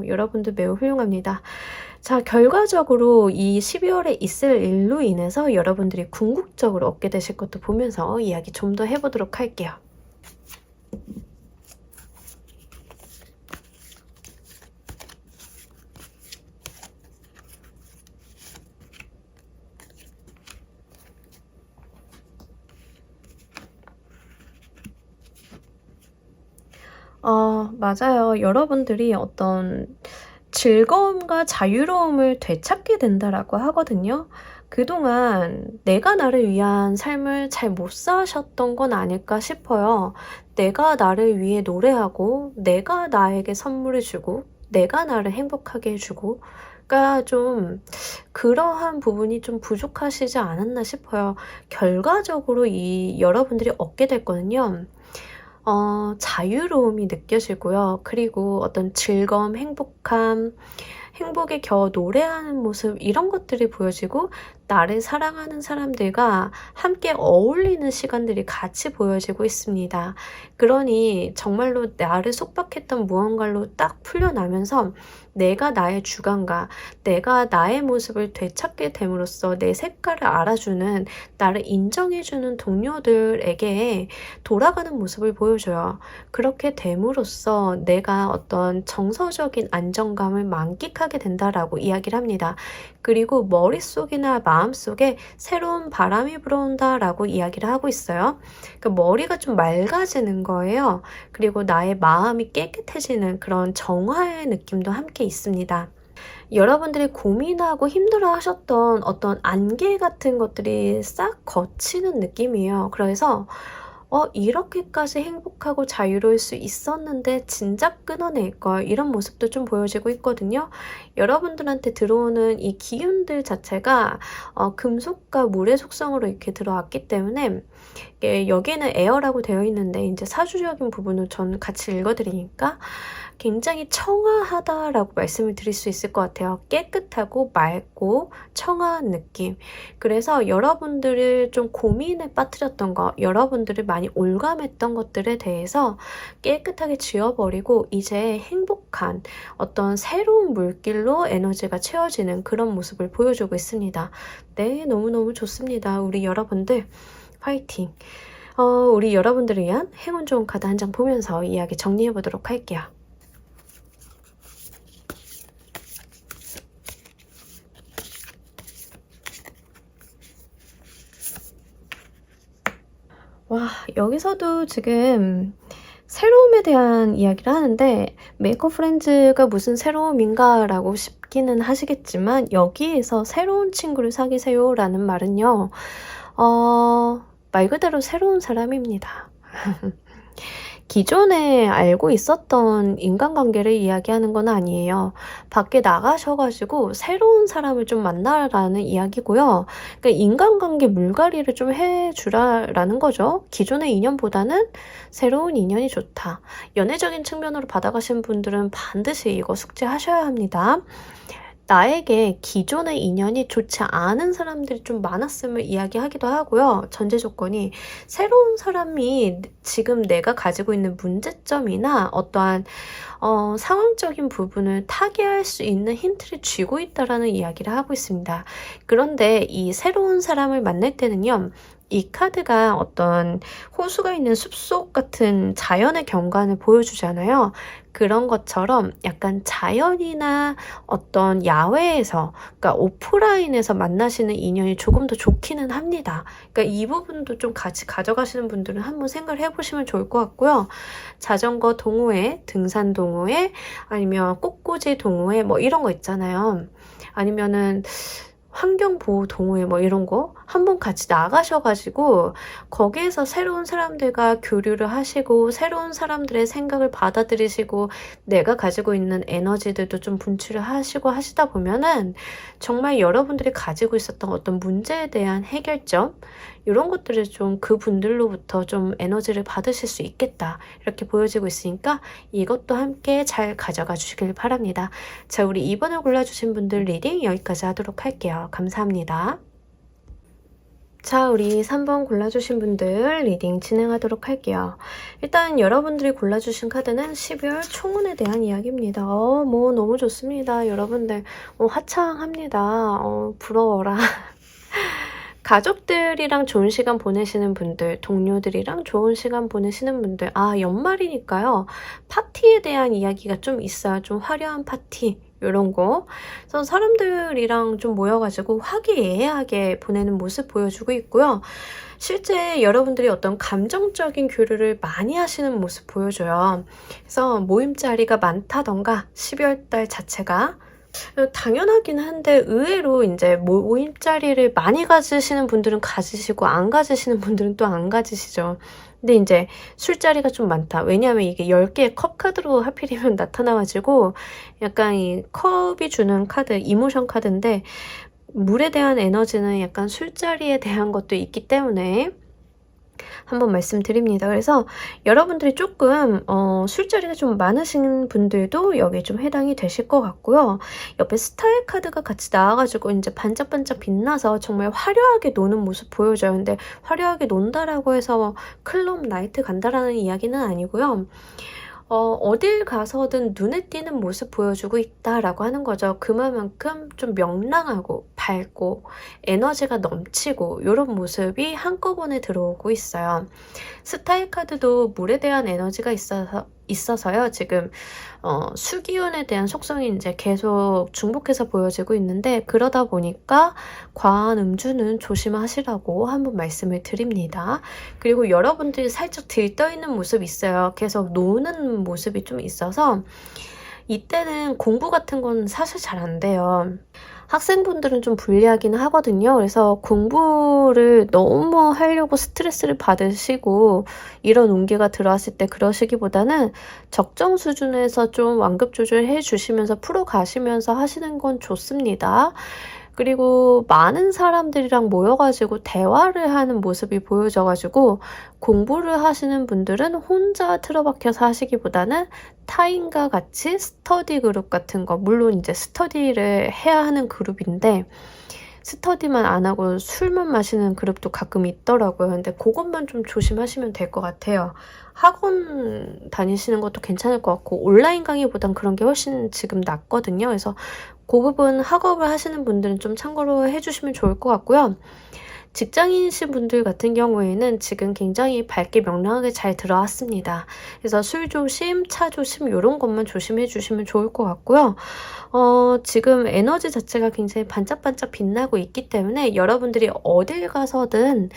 여러분들 매우 훌륭합니다. 자, 결과적으로 이 12월에 있을 일로 인해서 여러분들이 궁극적으로 얻게 되실 것도 보면서 이야기 좀 더 해보도록 할게요. 맞아요. 여러분들이 어떤 즐거움과 자유로움을 되찾게 된다라고 하거든요. 그동안 내가 나를 위한 삶을 잘 못 사셨던 건 아닐까 싶어요. 내가 나를 위해 노래하고, 내가 나에게 선물을 주고, 내가 나를 행복하게 해주고, 그러니까 좀 그러한 부분이 좀 부족하시지 않았나 싶어요. 결과적으로 이 여러분들이 얻게 될 거는요. 자유로움이 느껴지고요. 그리고 어떤 즐거움, 행복함, 행복에 겨워 노래하는 모습 이런 것들이 보여지고 나를 사랑하는 사람들과 함께 어울리는 시간들이 같이 보여지고 있습니다. 그러니 정말로 나를 속박했던 무언가로 딱 풀려나면서 내가 나의 주관과 내가 나의 모습을 되찾게 됨으로써 내 색깔을 알아주는 나를 인정해주는 동료들에게 돌아가는 모습을 보여줘요. 그렇게 됨으로써 내가 어떤 정서적인 안정감을 만끽하게 된다라고 이야기를 합니다. 그리고 머릿속이나 마음속에 새로운 바람이 불어온다라고 이야기를 하고 있어요. 그러니까 머리가 좀 맑아지는 거예요. 그리고 나의 마음이 깨끗해지는 그런 정화의 느낌도 함께 있습니다. 여러분들이 고민하고 힘들어 하셨던 어떤 안개 같은 것들이 싹 걷히는 느낌이에요. 그래서 이렇게까지 행복하고 자유로울 수 있었는데 진작 끊어낼걸 이런 모습도 좀 보여지고 있거든요. 여러분들한테 들어오는 이 기운들 자체가 금속과 물의 속성으로 이렇게 들어왔기 때문에 여기에는 에어라고 되어 있는데 이제 사주적인 부분을 전 같이 읽어드리니까 굉장히 청아하다라고 말씀을 드릴 수 있을 것 같아요. 깨끗하고 맑고 청아한 느낌. 그래서 여러분들을 좀 고민에 빠뜨렸던 거, 여러분들을 많이 올감했던 것들에 대해서 깨끗하게 지워버리고 이제 행복한 어떤 새로운 물길로 에너지가 채워지는 그런 모습을 보여주고 있습니다. 네, 너무너무 좋습니다. 우리 여러분들 파이팅! 우리 여러분들을 위한 행운 좋은 카드 한 장 보면서 이야기 정리해 보도록 할게요. 와, 여기서도 지금 새로움에 대한 이야기를 하는데 메이크업 프렌즈가 무슨 새로움인가 라고 싶기는 하시겠지만 여기에서 새로운 친구를 사귀세요 라는 말은요. 말 그대로 새로운 사람입니다. 기존에 알고 있었던 인간관계를 이야기하는 건 아니에요. 밖에 나가셔가지고 새로운 사람을 좀 만나라는 이야기고요. 그러니까 인간관계 물갈이를 좀 해주라라는 거죠. 기존의 인연보다는 새로운 인연이 좋다. 연애적인 측면으로 받아가신 분들은 반드시 이거 숙지하셔야 합니다. 나에게 기존의 인연이 좋지 않은 사람들이 좀 많았음을 이야기하기도 하고요. 전제 조건이 새로운 사람이 지금 내가 가지고 있는 문제점이나 어떠한 상황적인 부분을 타개할 수 있는 힌트를 쥐고 있다라는 이야기를 하고 있습니다. 그런데 이 새로운 사람을 만날 때는요. 이 카드가 어떤 호수가 있는 숲속 같은 자연의 경관을 보여주잖아요. 그런 것처럼 약간 자연이나 어떤 야외에서, 그러니까 오프라인에서 만나시는 인연이 조금 더 좋기는 합니다. 그러니까 이 부분도 좀 같이 가져가시는 분들은 한번 생각을 해보시면 좋을 것 같고요. 자전거 동호회, 등산 동호회, 아니면 꽃꽂이 동호회 뭐 이런 거 있잖아요. 아니면은 환경보호 동호회 뭐 이런 거 한번 같이 나가셔가지고 거기에서 새로운 사람들과 교류를 하시고 새로운 사람들의 생각을 받아들이시고 내가 가지고 있는 에너지들도 좀 분출을 하시고 하시다 보면은 정말 여러분들이 가지고 있었던 어떤 문제에 대한 해결점 이런 것들을 좀 그분들로부터 좀 에너지를 받으실 수 있겠다 이렇게 보여지고 있으니까 이것도 함께 잘 가져가 주시길 바랍니다. 자, 우리 2번을 골라주신 분들 리딩 여기까지 하도록 할게요. 감사합니다. 자, 우리 3번 골라주신 분들 리딩 진행하도록 할게요. 일단 여러분들이 골라주신 카드는 12월 총운에 대한 이야기입니다. 뭐 너무 좋습니다. 여러분들 화창합니다. 부러워라. 가족들이랑 좋은 시간 보내시는 분들, 동료들이랑 좋은 시간 보내시는 분들, 연말이니까요. 파티에 대한 이야기가 좀 있어요. 좀 화려한 파티. 이런 거. 그래서 사람들이랑 좀 모여가지고 화기애애하게 보내는 모습 보여주고 있고요. 실제 여러분들이 어떤 감정적인 교류를 많이 하시는 모습 보여줘요. 그래서 모임 자리가 많다던가 12월 달 자체가 당연하긴 한데 의외로 이제 모임 자리를 많이 가지시는 분들은 가지시고 안 가지시는 분들은 또 안 가지시죠. 근데 이제 술자리가 좀 많다. 왜냐하면 이게 10개의 컵 카드로 하필이면 나타나가지고 약간 이 컵이 주는 카드, 이모션 카드인데 물에 대한 에너지는 약간 술자리에 대한 것도 있기 때문에 한번 말씀드립니다. 그래서 여러분들이 조금 술자리가 좀 많으신 분들도 여기 좀 해당이 되실 것 같고요. 옆에 스타일 카드가 같이 나와가지고 이제 반짝반짝 빛나서 정말 화려하게 노는 모습 보여줘요. 근데 화려하게 논다라고 해서 클럽 나이트 간다라는 이야기는 아니고요. 어딜 가서든 눈에 띄는 모습 보여주고 있다라고 하는 거죠. 그만큼 좀 명랑하고 밝고 에너지가 넘치고 이런 모습이 한꺼번에 들어오고 있어요. 스타일 카드도 물에 대한 에너지가 있어서요. 지금 수기운에 대한 속성이 이제 계속 중복해서 보여지고 있는데 그러다 보니까 과한 음주는 조심하시라고 한번 말씀을 드립니다. 그리고 여러분들이 살짝 들떠있는 모습이 있어요. 계속 노는 모습이 좀 있어서 이때는 공부 같은 건 사실 잘 안 돼요. 학생분들은 좀 불리하긴 하거든요. 그래서 공부를 너무 하려고 스트레스를 받으시고 이런 운기가 들어왔을 때 그러시기보다는 적정 수준에서 좀 완급 조절해 주시면서 풀어가시면서 하시는 건 좋습니다. 그리고 많은 사람들이랑 모여가지고 대화를 하는 모습이 보여져가지고 공부를 하시는 분들은 혼자 틀어박혀서 하시기보다는 타인과 같이 스터디 그룹 같은 거, 물론 이제 스터디를 해야 하는 그룹인데 스터디만 안 하고 술만 마시는 그룹도 가끔 있더라고요. 근데 그것만 좀 조심하시면 될 것 같아요. 학원 다니시는 것도 괜찮을 것 같고 온라인 강의보단 그런 게 훨씬 지금 낫거든요. 그래서 그 부분 학업을 하시는 분들은 좀 참고로 해주시면 좋을 것 같고요. 직장인이신 분들 같은 경우에는 지금 굉장히 밝게 명랑하게 잘 들어왔습니다. 그래서 술 조심, 차 조심 요런 것만 조심해 주시면 좋을 것 같고요. 지금 에너지 자체가 굉장히 반짝반짝 빛나고 있기 때문에 여러분들이 어딜 가서든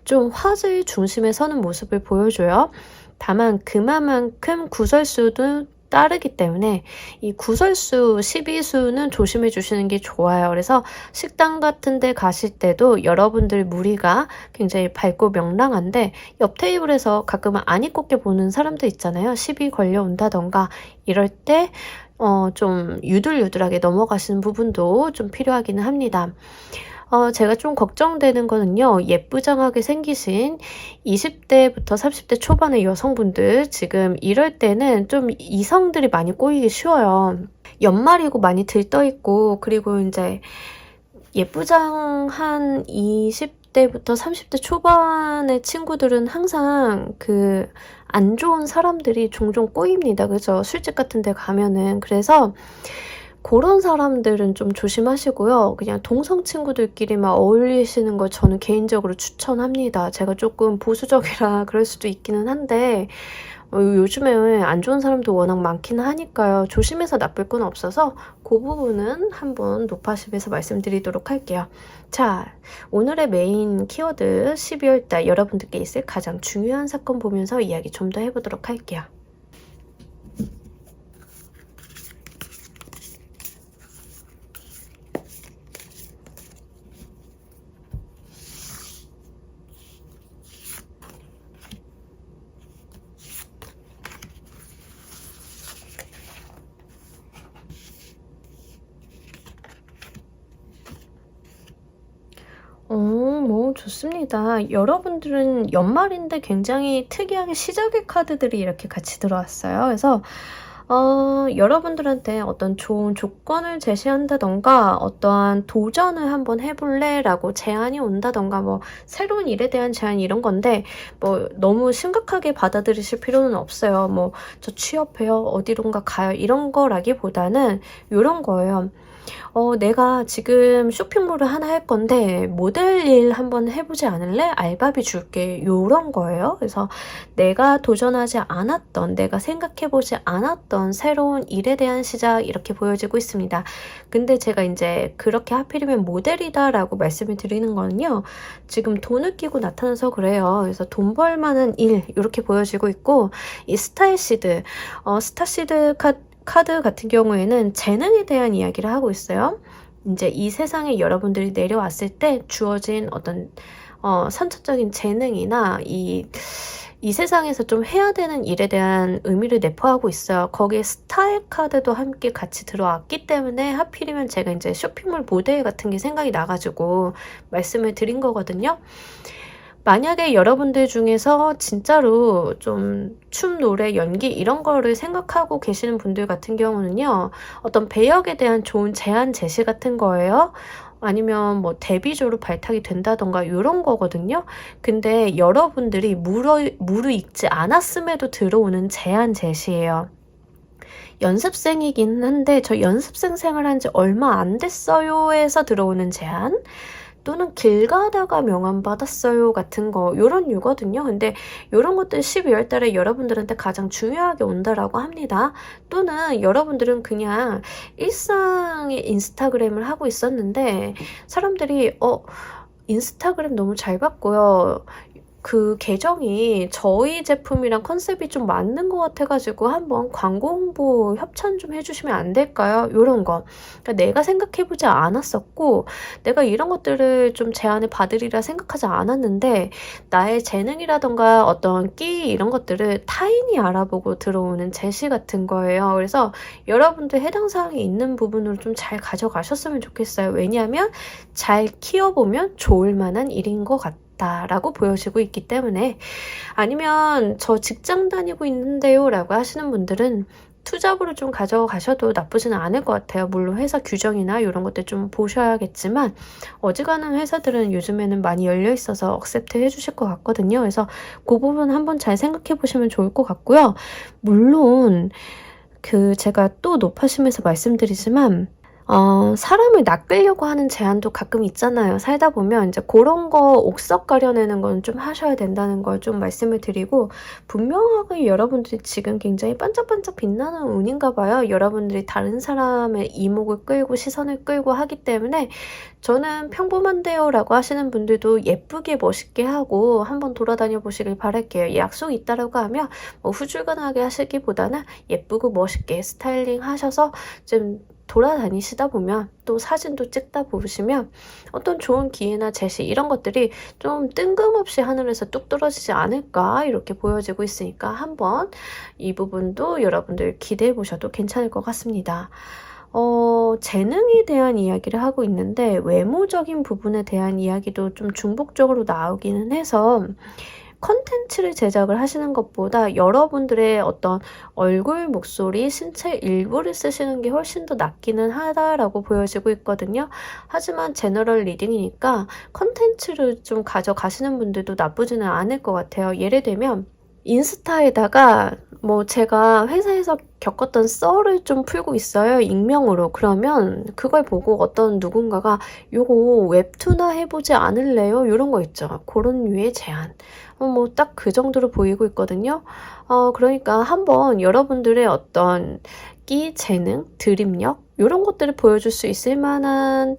좀 화제의 중심에 서는 모습을 보여줘요. 다만 그만큼 구설수도 따르기 때문에 이 구설수, 시비수는 조심해 주시는 게 좋아요. 그래서 식당 같은 데 가실 때도 여러분들 무리가 굉장히 밝고 명랑한데 옆 테이블에서 가끔은 안입 곱게 보는 사람도 있잖아요. 시비 걸려온다던가 이럴 때 좀 유들유들하게 넘어가시는 부분도 좀 필요하기는 합니다. 제가 좀 걱정되는 거는요. 예쁘장하게 생기신 20대부터 30대 초반의 여성분들 지금 이럴 때는 좀 이성들이 많이 꼬이기 쉬워요. 연말이고 많이 들떠있고 그리고 이제 예쁘장한 20대부터 30대 초반의 친구들은 항상 그 안 좋은 사람들이 종종 꼬입니다. 그죠? 술집 같은 데 가면은. 그래서 그런 사람들은 좀 조심하시고요. 그냥 동성 친구들끼리만 어울리시는 걸 저는 개인적으로 추천합니다. 제가 조금 보수적이라 그럴 수도 있기는 한데 요즘에 안 좋은 사람도 워낙 많기는 하니까요. 조심해서 나쁠 건 없어서 그 부분은 한번 높아심에서 말씀드리도록 할게요. 자, 오늘의 메인 키워드 12월달 여러분들께 있을 가장 중요한 사건 보면서 이야기 좀 더 해보도록 할게요. 뭐 좋습니다. 여러분들은 연말인데 굉장히 특이하게 시작의 카드들이 이렇게 같이 들어왔어요. 그래서 여러분들한테 어떤 좋은 조건을 제시한다던가 어떠한 도전을 한번 해볼래? 라고 제안이 온다던가 뭐 새로운 일에 대한 제안 이런 건데 뭐 너무 심각하게 받아들이실 필요는 없어요. 뭐 저 취업해요. 어디론가 가요. 이런 거라기보다는 이런 거예요. 내가 지금 쇼핑몰을 하나 할 건데 모델 일 한번 해보지 않을래? 알바비 줄게. 요런 거예요. 그래서 내가 도전하지 않았던, 내가 생각해보지 않았던 새로운 일에 대한 시작 이렇게 보여지고 있습니다. 근데 제가 이제 그렇게 하필이면 모델이다라고 말씀을 드리는 거는요. 지금 돈을 끼고 나타나서 그래요. 그래서 돈 벌만한 일 이렇게 보여지고 있고 이 스타시드, 스타시드 카드 같은 경우에는 재능에 대한 이야기를 하고 있어요. 이제 이 세상에 여러분들이 내려왔을 때 주어진 어떤 선천적인 재능이나 이 세상에서 좀 해야 되는 일에 대한 의미를 내포하고 있어요. 거기에 스타일 카드도 함께 같이 들어왔기 때문에 하필이면 제가 이제 쇼핑몰 모델 같은 게 생각이 나가지고 말씀을 드린 거거든요. 만약에 여러분들 중에서 진짜로 좀 춤, 노래, 연기 이런 거를 생각하고 계시는 분들 같은 경우는요. 어떤 배역에 대한 좋은 제안 제시 같은 거예요. 아니면 뭐 데뷔조로 발탁이 된다던가 이런 거거든요. 근데 여러분들이 무르익지 않았음에도 들어오는 제안 제시예요. 연습생이긴 한데 저 연습생 생활한 지 얼마 안 됐어요 에서 들어오는 제안 또는 길 가다가 명함 받았어요 같은 거 요런 유거든요. 근데 요런 것들 12월 달에 여러분들한테 가장 중요하게 온다라고 합니다. 또는 여러분들은 그냥 일상의 인스타그램을 하고 있었는데 사람들이 인스타그램 너무 잘 봤고요. 그 계정이 저희 제품이랑 컨셉이 좀 맞는 것 같아가지고 한번 광고 홍보 협찬 좀 해주시면 안 될까요? 이런 거. 그러니까 내가 생각해보지 않았었고 내가 이런 것들을 좀 제안을 받으리라 생각하지 않았는데 나의 재능이라던가 어떤 끼 이런 것들을 타인이 알아보고 들어오는 제시 같은 거예요. 그래서 여러분들 해당 사항이 있는 부분으로 좀 잘 가져가셨으면 좋겠어요. 왜냐하면 잘 키워보면 좋을 만한 일인 것 같아요. 라고 보여지고 있기 때문에 아니면 저 직장 다니고 있는데요 라고 하시는 분들은 투잡으로 좀 가져가셔도 나쁘지는 않을 것 같아요. 물론 회사 규정이나 이런 것들 좀 보셔야겠지만 어지간한 회사들은 요즘에는 많이 열려 있어서 억셉트 해주실 것 같거든요. 그래서 그 부분 한번 잘 생각해 보시면 좋을 것 같고요. 물론 제가 또 높아심에서 말씀드리지만 사람을 낚으려고 하는 제안도 가끔 있잖아요. 살다 보면 이제 그런 거 옥석 가려내는 건 좀 하셔야 된다는 걸 좀 말씀을 드리고, 분명하게 여러분들이 지금 굉장히 반짝반짝 빛나는 운인가 봐요. 여러분들이 다른 사람의 이목을 끌고 시선을 끌고 하기 때문에 저는 평범한데요 라고 하시는 분들도 예쁘게 멋있게 하고 한번 돌아다녀 보시길 바랄게요. 약속이 있다라고 하면 뭐 후줄근하게 하시기보다는 예쁘고 멋있게 스타일링 하셔서 좀 돌아다니시다 보면, 또 사진도 찍다 보시면 어떤 좋은 기회나 제시 이런 것들이 좀 뜬금없이 하늘에서 뚝 떨어지지 않을까 이렇게 보여지고 있으니까 한번 이 부분도 여러분들 기대해 보셔도 괜찮을 것 같습니다. 재능에 대한 이야기를 하고 있는데 외모적인 부분에 대한 이야기도 좀 중복적으로 나오기는 해서, 컨텐츠를 제작을 하시는 것보다 여러분들의 어떤 얼굴, 목소리, 신체 일부를 쓰시는 게 훨씬 더 낫기는 하다라고 보여지고 있거든요. 하지만 제너럴 리딩이니까 컨텐츠를 좀 가져가시는 분들도 나쁘지는 않을 것 같아요. 예를 들면 인스타에다가 뭐 제가 회사에서 겪었던 썰을 좀 풀고 있어요, 익명으로. 그러면 그걸 보고 어떤 누군가가 요거 웹툰화 해보지 않을래요? 이런 거 있죠. 그런 류의 제안. 뭐 딱 그 정도로 보이고 있거든요. 그러니까 한번 여러분들의 어떤 끼, 재능, 드립력 이런 것들을 보여줄 수 있을 만한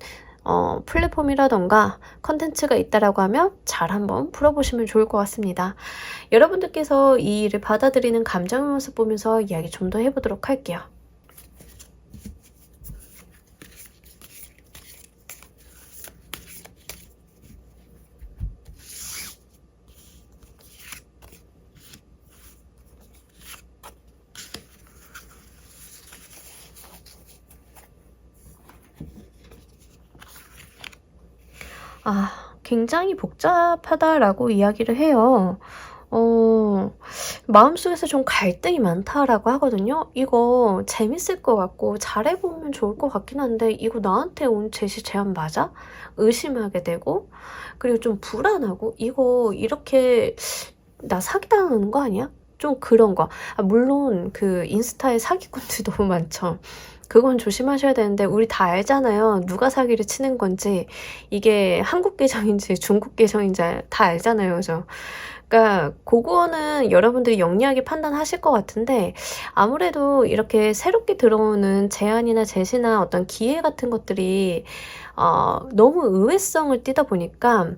플랫폼이라던가 컨텐츠가 있다라고 하면 잘 한번 풀어보시면 좋을 것 같습니다. 여러분들께서 이 일을 받아들이는 감정의 모습 보면서 이야기 좀 더 해보도록 할게요. 굉장히 복잡하다라고 이야기를 해요. 마음속에서 좀 갈등이 많다라고 하거든요. 이거 재밌을 것 같고 잘해보면 좋을 것 같긴 한데 이거 나한테 온 제시 제안 맞아? 의심하게 되고, 그리고 좀 불안하고, 이거 이렇게 나 사기당하는 거 아니야? 좀 그런 거. 물론 그 인스타에 사기꾼들 너무 많죠. 그건 조심하셔야 되는데 우리 다 알잖아요. 누가 사기를 치는 건지. 이게 한국 계정인지 중국 계정인지 다 알잖아요. 그죠? 그러니까 그거는 여러분들이 영리하게 판단하실 것 같은데, 아무래도 이렇게 새롭게 들어오는 제안이나 제시나 어떤 기회 같은 것들이 너무 의외성을 띠다 보니까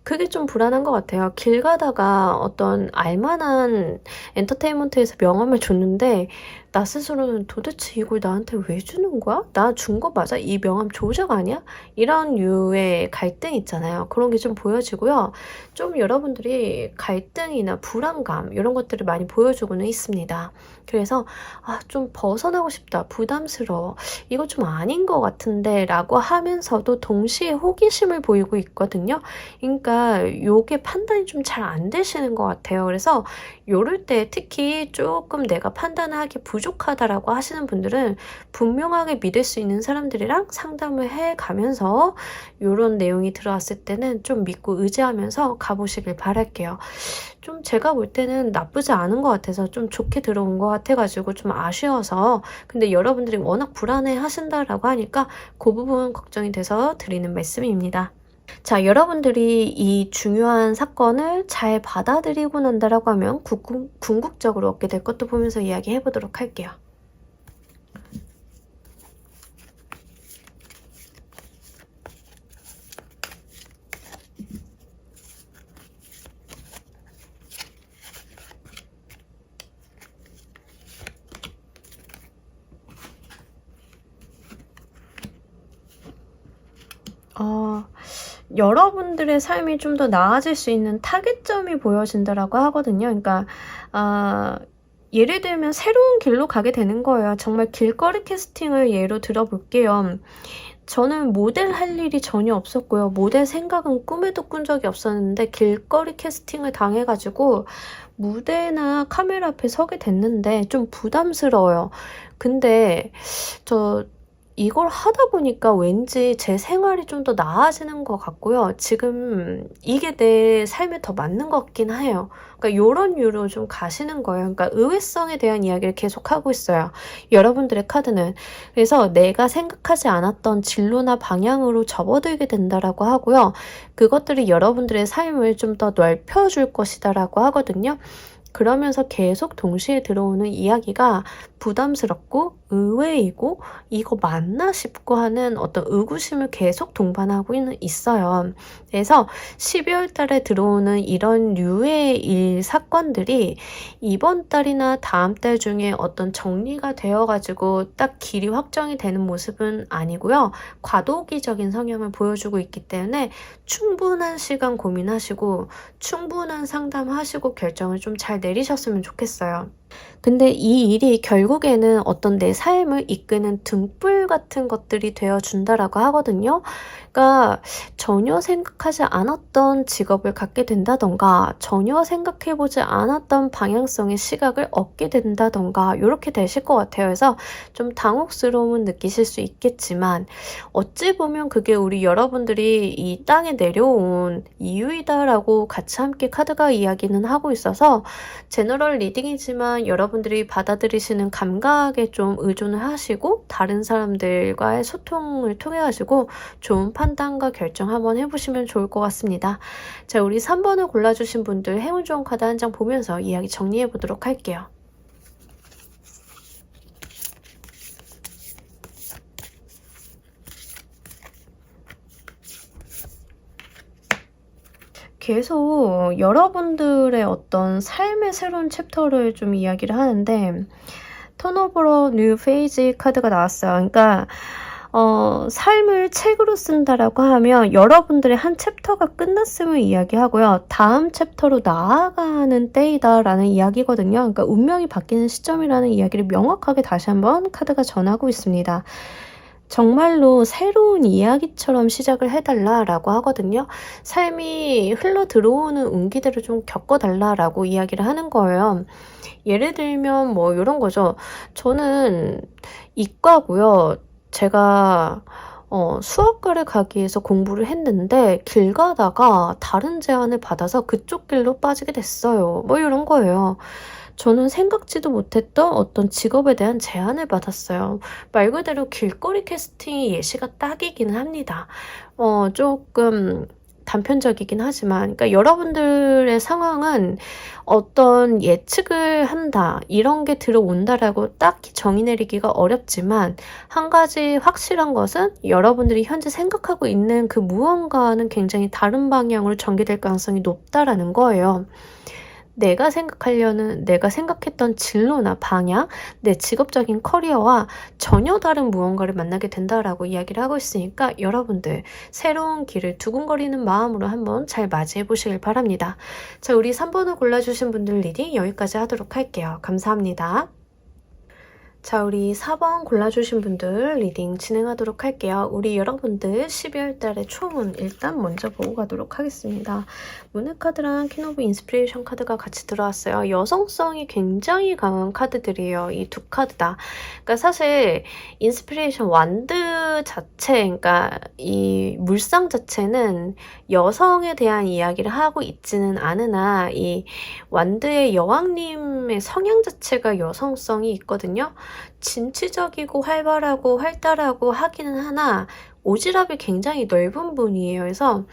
그게 좀 불안한 것 같아요. 길 가다가 어떤 알만한 엔터테인먼트에서 명함을 줬는데 나 스스로는 도대체 이걸 나한테 왜 주는 거야? 나 준 거 맞아? 이 명함 조작 아니야? 이런 류의 갈등 있잖아요. 그런 게 좀 보여지고요. 좀 여러분들이 갈등이나 불안감 이런 것들을 많이 보여주고는 있습니다. 그래서 좀 벗어나고 싶다, 부담스러워, 이거 좀 아닌 것 같은데 라고 하면서도 동시에 호기심을 보이고 있거든요. 그러니까 요게 판단이 좀 잘 안 되시는 것 같아요. 그래서 요럴 때 특히 조금 내가 판단하기 부족하다라고 하시는 분들은 분명하게 믿을 수 있는 사람들이랑 상담을 해가면서 요런 내용이 들어왔을 때는 좀 믿고 의지하면서 가보시길 바랄게요. 좀 제가 볼 때는 나쁘지 않은 것 같아서 좀 좋게 들어온 것 같아가지고 좀 아쉬워서, 근데 여러분들이 워낙 불안해 하신다라고 하니까 그 부분 걱정이 돼서 드리는 말씀입니다. 자, 여러분들이 이 중요한 사건을 잘 받아들이고 난다라고 하면 궁극적으로 얻게 될 것도 보면서 이야기해 보도록 할게요. 여러분들의 삶이 좀 더 나아질 수 있는 타겟점이 보여진다라고 하거든요. 그러니까 예를 들면 새로운 길로 가게 되는 거예요. 정말 길거리 캐스팅을 예로 들어볼게요. 저는 모델 할 일이 전혀 없었고요. 모델 생각은 꿈에도 꾼 적이 없었는데 길거리 캐스팅을 당해가지고 무대나 카메라 앞에 서게 됐는데 좀 부담스러워요. 근데 이걸 하다 보니까 왠지 제 생활이 좀 더 나아지는 것 같고요. 지금 이게 내 삶에 더 맞는 것 같긴 해요. 그러니까 요런 유로 좀 가시는 거예요. 그러니까 의외성에 대한 이야기를 계속하고 있어요. 여러분들의 카드는. 그래서 내가 생각하지 않았던 진로나 방향으로 접어들게 된다라고 하고요. 그것들이 여러분들의 삶을 좀 더 넓혀줄 것이다라고 하거든요. 그러면서 계속 동시에 들어오는 이야기가 부담스럽고 의외이고 이거 맞나 싶고 하는 어떤 의구심을 계속 동반하고 있어요. 그래서 12월 달에 들어오는 이런 류의 사건들이 이번 달이나 다음 달 중에 어떤 정리가 되어가지고 딱 길이 확정이 되는 모습은 아니고요. 과도기적인 성향을 보여주고 있기 때문에 충분한 시간 고민하시고 충분한 상담하시고 결정을 좀 잘 내리셨으면 좋겠어요. 근데 이 일이 결국에는 어떤 내 삶을 이끄는 등불 같은 것들이 되어준다라고 하거든요. 그러니까 전혀 생각하지 않았던 직업을 갖게 된다던가 전혀 생각해보지 않았던 방향성의 시각을 얻게 된다던가 이렇게 되실 것 같아요. 그래서 좀 당혹스러움은 느끼실 수 있겠지만 어찌 보면 그게 우리 여러분들이 이 땅에 내려온 이유이다라고 같이 함께 카드가 이야기는 하고 있어서 제너럴 리딩이지만 여러분들이 받아들이시는 감각에 좀 의존을 하시고 다른 사람들과의 소통을 통해 가지고 좋은 판단과 결정 한번 해보시면 좋을 것 같습니다. 자, 우리 3번을 골라주신 분들 행운 좋은 카드 한 장 보면서 이야기 정리해 보도록 할게요. 계속 여러분들의 어떤 삶의 새로운 챕터를 좀 이야기를 하는데 턴오버 뉴 페이지 카드가 나왔어요. 그러니까 삶을 책으로 쓴다라고 하면 여러분들의 한 챕터가 끝났음을 이야기하고요. 다음 챕터로 나아가는 때이다라는 이야기거든요. 그러니까 운명이 바뀌는 시점이라는 이야기를 명확하게 다시 한번 카드가 전하고 있습니다. 정말로 새로운 이야기처럼 시작을 해달라라고 하거든요. 삶이 흘러 들어오는 운기들을 좀 겪어달라라고 이야기를 하는 거예요. 예를 들면 뭐 이런 거죠. 저는 이과고요. 제가 수학과를 가기 위해서 공부를 했는데 길 가다가 다른 제안을 받아서 그쪽 길로 빠지게 됐어요. 뭐 이런 거예요. 저는 생각지도 못했던 어떤 직업에 대한 제안을 받았어요. 말 그대로 길거리 캐스팅이 예시가 딱이기는 합니다. 조금 단편적이긴 하지만, 그러니까 여러분들의 상황은 어떤 예측을 한다, 이런 게 들어온다라고 딱히 정의 내리기가 어렵지만, 한 가지 확실한 것은 여러분들이 현재 생각하고 있는 그 무언가는 굉장히 다른 방향으로 전개될 가능성이 높다라는 거예요. 내가 생각했던 진로나 방향, 내 직업적인 커리어와 전혀 다른 무언가를 만나게 된다라고 이야기를 하고 있으니까 여러분들 새로운 길을 두근거리는 마음으로 한번 잘 맞이해 보시길 바랍니다. 자, 우리 3번을 골라주신 분들 리딩 여기까지 하도록 할게요. 감사합니다. 자, 우리 4번 골라주신 분들 리딩 진행하도록 할게요. 우리 여러분들 12월 달의 총운 일단 먼저 보고 가도록 하겠습니다. 문의 카드랑 퀸 오브 인스피레이션 카드가 같이 들어왔어요. 여성성이 굉장히 강한 카드들이에요. 이 두 카드 다. 그러니까 사실 인스피레이션 완드 자체, 그러니까 이 물상 자체는 여성에 대한 이야기를 하고 있지는 않으나 이 완드의 여왕님의 성향 자체가 여성성이 있거든요. 진취적이고 활발하고 활달하고 하기는 하나 오지랖이 굉장히 넓은 분이에요. 그래서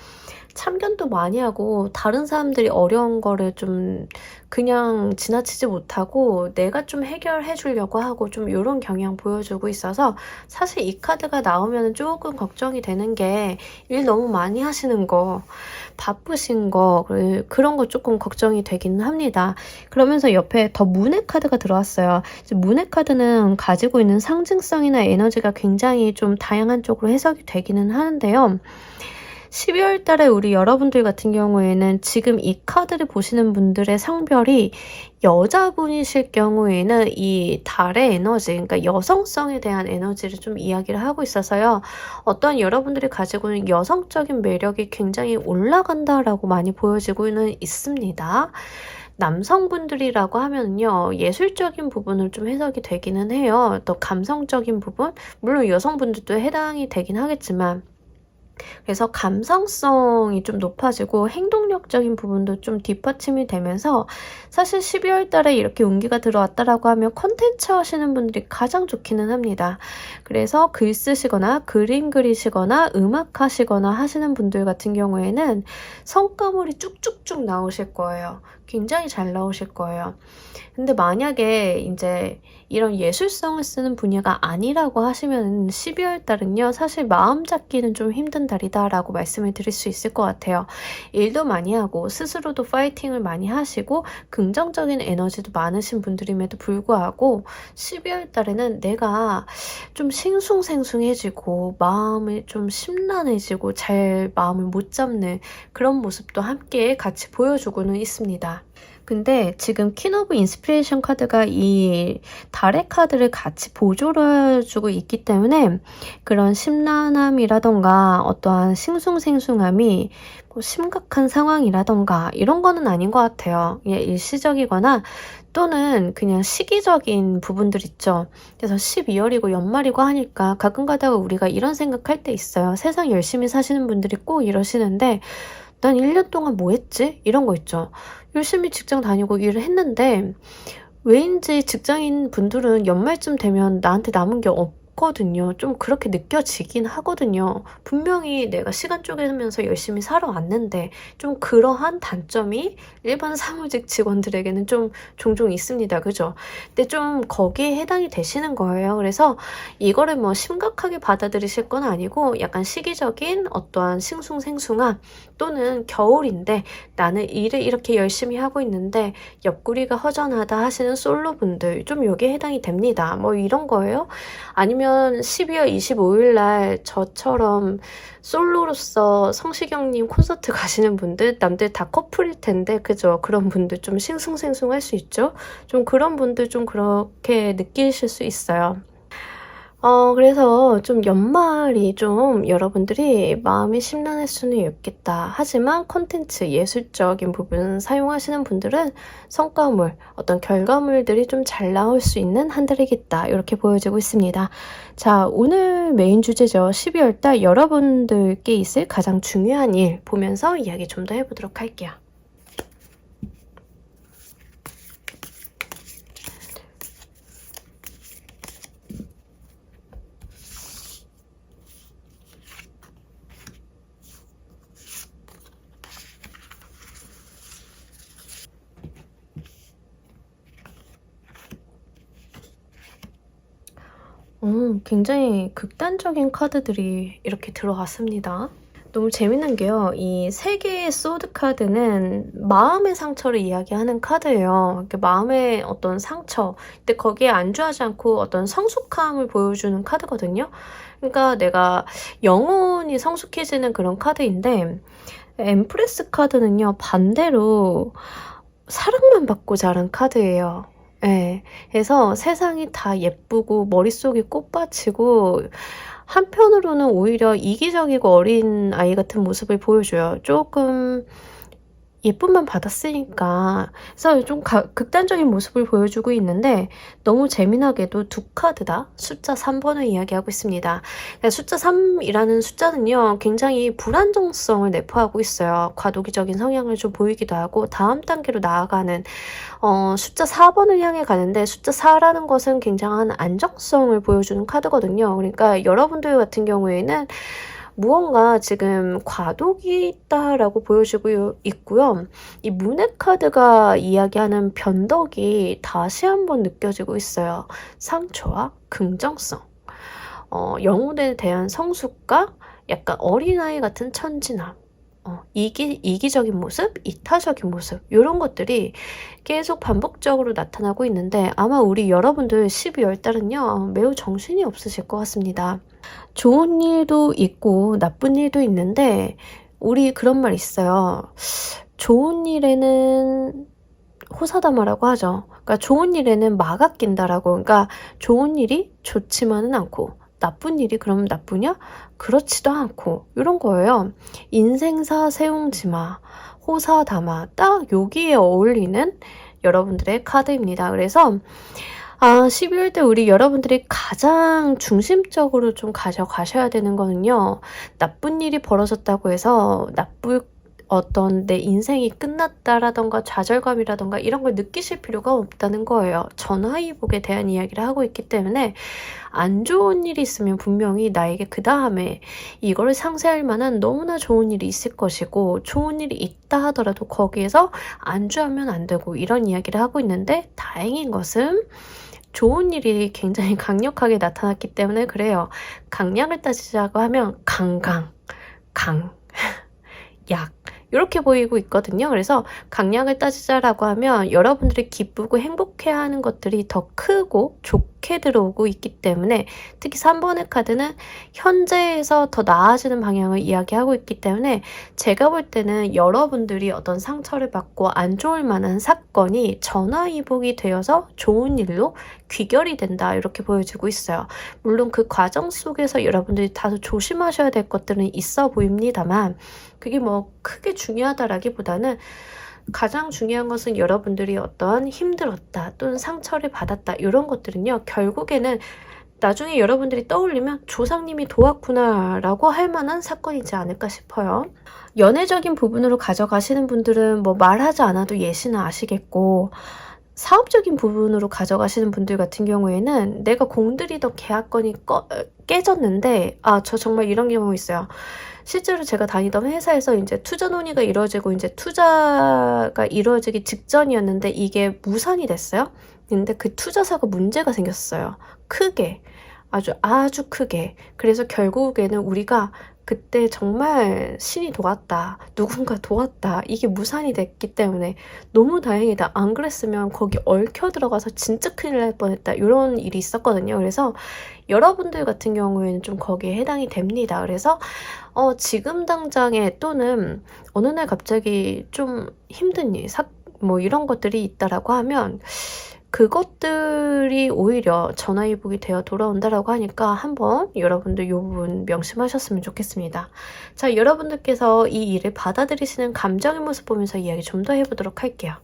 참견도 많이 하고 다른 사람들이 어려운 거를 좀 그냥 지나치지 못하고 내가 좀 해결해 주려고 하고 좀 이런 경향 보여주고 있어서 사실 이 카드가 나오면 조금 걱정이 되는 게 일 너무 많이 하시는 거, 바쁘신 거, 그런 거 조금 걱정이 되기는 합니다. 그러면서 옆에 더 문의 카드가 들어왔어요. 문의 카드는 가지고 있는 상징성이나 에너지가 굉장히 좀 다양한 쪽으로 해석이 되기는 하는데요. 12월 달에 우리 여러분들 같은 경우에는 지금 이 카드를 보시는 분들의 성별이 여자분이실 경우에는 이 달의 에너지, 그러니까 여성성에 대한 에너지를 좀 이야기를 하고 있어서요. 어떤 여러분들이 가지고 있는 여성적인 매력이 굉장히 올라간다라고 많이 보여지고는 있습니다. 남성분들이라고 하면요, 예술적인 부분을 좀 해석이 되기는 해요. 또 감성적인 부분, 물론 여성분들도 해당이 되긴 하겠지만, 그래서 감성성이 좀 높아지고 행동력적인 부분도 좀 뒷받침이 되면서, 사실 12월 달에 이렇게 운기가 들어왔다라고 하면 콘텐츠 하시는 분들이 가장 좋기는 합니다. 그래서 글 쓰시거나 그림 그리시거나 음악 하시거나 하시는 분들 같은 경우에는 성과물이 쭉쭉쭉 나오실 거예요. 굉장히 잘 나오실 거예요. 근데 만약에 이제 이런 예술성을 쓰는 분야가 아니라고 하시면 12월 달은요, 사실 마음 잡기는 좀 힘든 달이다라고 말씀을 드릴 수 있을 것 같아요. 일도 많이 하고 스스로도 파이팅을 많이 하시고 긍정적인 에너지도 많으신 분들임에도 불구하고 12월 달에는 내가 좀 싱숭생숭해지고 마음이 좀 심란해지고 잘 마음을 못 잡는 그런 모습도 함께 같이 보여주고는 있습니다. 근데 지금 퀸 오브 인스피레이션 카드가 이 달의 카드를 같이 보조를 해주고 있기 때문에 그런 심란함이라던가 어떠한 싱숭생숭함이 뭐 심각한 상황이라던가 이런 거는 아닌 것 같아요. 그냥 일시적이거나 또는 그냥 시기적인 부분들 있죠. 그래서 12월이고 연말이고 하니까 가끔 가다가 우리가 이런 생각할 때 있어요. 세상 열심히 사시는 분들이 꼭 이러시는데 난 1년 동안 뭐 했지? 이런 거 있죠. 열심히 직장 다니고 일을 했는데 왜인지 직장인 분들은 연말쯤 되면 나한테 남은 게 없거든요. 좀 그렇게 느껴지긴 하거든요. 분명히 내가 시간 쪼개면서 열심히 살아왔는데 좀 그러한 단점이 일반 사무직 직원들에게는 좀 종종 있습니다. 그죠? 근데 좀 거기에 해당이 되시는 거예요. 그래서 이거를 뭐 심각하게 받아들이실 건 아니고 약간 시기적인 어떠한 싱숭생숭함 또는 겨울인데 나는 일을 이렇게 열심히 하고 있는데 옆구리가 허전하다 하시는 솔로분들 좀 여기에 해당이 됩니다. 뭐 이런 거예요. 아니면 12월 25일 날 저처럼 솔로로서 성시경님 콘서트 가시는 분들, 남들 다 커플일 텐데 그죠? 그런 분들 좀 싱숭생숭할 수 있죠? 좀 그런 분들 좀 그렇게 느끼실 수 있어요. 그래서 좀 연말이 좀 여러분들이 마음이 심란할 수는 있겠다. 하지만 콘텐츠, 예술적인 부분 사용하시는 분들은 성과물, 어떤 결과물들이 좀 잘 나올 수 있는 한 달이겠다. 이렇게 보여지고 있습니다. 자, 오늘 메인 주제죠. 12월 달 여러분들께 있을 가장 중요한 일 보면서 이야기 좀 더 해보도록 할게요. 굉장히 극단적인 카드들이 이렇게 들어왔습니다. 너무 재밌는 게요. 이 세 개의 소드 카드는 마음의 상처를 이야기하는 카드예요. 이렇게 마음의 어떤 상처, 근데 거기에 안주하지 않고 어떤 성숙함을 보여주는 카드거든요. 그러니까 내가 영혼이 성숙해지는 그런 카드인데 엠프레스 카드는요. 반대로 사랑만 받고 자란 카드예요. 예. 그래서 세상이 다 예쁘고 머릿속이 꽃밭이고 한편으로는 오히려 이기적이고 어린 아이 같은 모습을 보여줘요. 조금 예쁨만 받았으니까. 그래서 좀 극단적인 모습을 보여주고 있는데 너무 재미나게도 두 카드다 숫자 3번을 이야기하고 있습니다. 숫자 3이라는 숫자는요. 굉장히 불안정성을 내포하고 있어요. 과도기적인 성향을 좀 보이기도 하고 다음 단계로 나아가는 숫자 4번을 향해 가는데 숫자 4라는 것은 굉장한 안정성을 보여주는 카드거든요. 그러니까 여러분들 같은 경우에는 무언가 지금 과도기 있다라고 보여지고 있고요. 이 문의 카드가 이야기하는 변덕이 다시 한번 느껴지고 있어요. 상처와 긍정성, 영혼에 대한 성숙과 약간 어린아이 같은 천진함, 이기적인 모습, 이타적인 모습 이런 것들이 계속 반복적으로 나타나고 있는데 아마 우리 여러분들 12월 달은요. 매우 정신이 없으실 것 같습니다. 좋은 일도 있고 나쁜 일도 있는데 우리 그런 말 있어요. 좋은 일에는 호사다마라고 하죠. 그러니까 좋은 일에는 막아 낀다라고. 그러니까 좋은 일이 좋지만은 않고 나쁜 일이 그럼 나쁘냐? 그렇지도 않고 이런 거예요. 인생사 세웅지마, 호사다마 딱 여기에 어울리는 여러분들의 카드입니다. 그래서 12월 때 우리 여러분들이 가장 중심적으로 좀 가져가셔야 되는 거는요. 나쁜 일이 벌어졌다고 해서 어떤 내 인생이 끝났다라던가 좌절감이라던가 이런 걸 느끼실 필요가 없다는 거예요. 전화위복에 대한 이야기를 하고 있기 때문에 안 좋은 일이 있으면 분명히 나에게 그 다음에 이걸 상쇄할 만한 너무나 좋은 일이 있을 것이고 좋은 일이 있다 하더라도 거기에서 안주하면 안 되고 이런 이야기를 하고 있는데 다행인 것은 좋은 일이 굉장히 강력하게 나타났기 때문에 그래요. 강약을 따지자고 하면 강강, 강, 약 이렇게 보이고 있거든요. 그래서 강약을 따지자라고 하면 여러분들이 기쁘고 행복해하는 것들이 더 크고 좋게 들어오고 있기 때문에 특히 3번의 카드는 현재에서 더 나아지는 방향을 이야기하고 있기 때문에 제가 볼 때는 여러분들이 어떤 상처를 받고 안 좋을 만한 사건이 전화위복이 되어서 좋은 일로 귀결이 된다 이렇게 보여지고 있어요. 물론 그 과정 속에서 여러분들이 다소 조심하셔야 될 것들은 있어 보입니다만 그게 뭐 크게 중요하다라기보다는 가장 중요한 것은 여러분들이 어떤 힘들었다 또는 상처를 받았다 이런 것들은요. 결국에는 나중에 여러분들이 떠올리면 조상님이 도왔구나 라고 할 만한 사건이지 않을까 싶어요. 연애적인 부분으로 가져가시는 분들은 뭐 말하지 않아도 예시는 아시겠고 사업적인 부분으로 가져가시는 분들 같은 경우에는 내가 공들이던 계약건이 깨졌는데 저 정말 이런 경우 있어요. 실제로 제가 다니던 회사에서 이제 투자 논의가 이루어지고 이제 투자가 이루어지기 직전이었는데 이게 무산이 됐어요. 근데 그 투자사가 문제가 생겼어요. 크게. 아주 크게. 그래서 결국에는 우리가 그때 정말 신이 도왔다. 누군가 도왔다. 이게 무산이 됐기 때문에 너무 다행이다. 안 그랬으면 거기 얽혀 들어가서 진짜 큰일 날 뻔했다. 이런 일이 있었거든요. 그래서 여러분들 같은 경우에는 좀 거기에 해당이 됩니다. 그래서 지금 당장에 또는 어느 날 갑자기 좀 힘든 일, 뭐 이런 것들이 있다라고 하면 그것들이 오히려 전화위복이 되어 돌아온다라고 하니까 한번 여러분들 이 부분 명심하셨으면 좋겠습니다. 자, 여러분들께서 이 일을 받아들이시는 감정의 모습 보면서 이야기 좀 더 해보도록 할게요.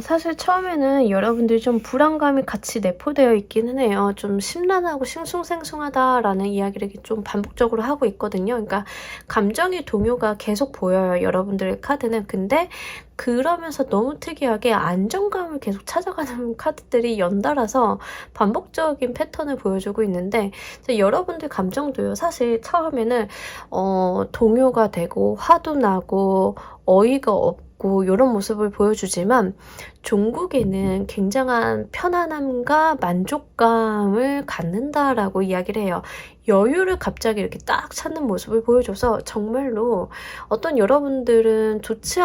사실 처음에는 여러분들이 좀 불안감이 같이 내포되어 있기는 해요. 좀 심란하고 싱숭생숭하다라는 이야기를 좀 반복적으로 하고 있거든요. 그러니까 감정의 동요가 계속 보여요. 여러분들의 카드는. 근데 그러면서 너무 특이하게 안정감을 계속 찾아가는 카드들이 연달아서 반복적인 패턴을 보여주고 있는데 여러분들 감정도요. 사실 처음에는 동요가 되고 화도 나고 어이가 없고 이런 모습을 보여주지만 종국에는 굉장한 편안함과 만족감을 갖는다라고 이야기를 해요. 여유를 갑자기 이렇게 딱 찾는 모습을 보여줘서 정말로 어떤 여러분들은 좋지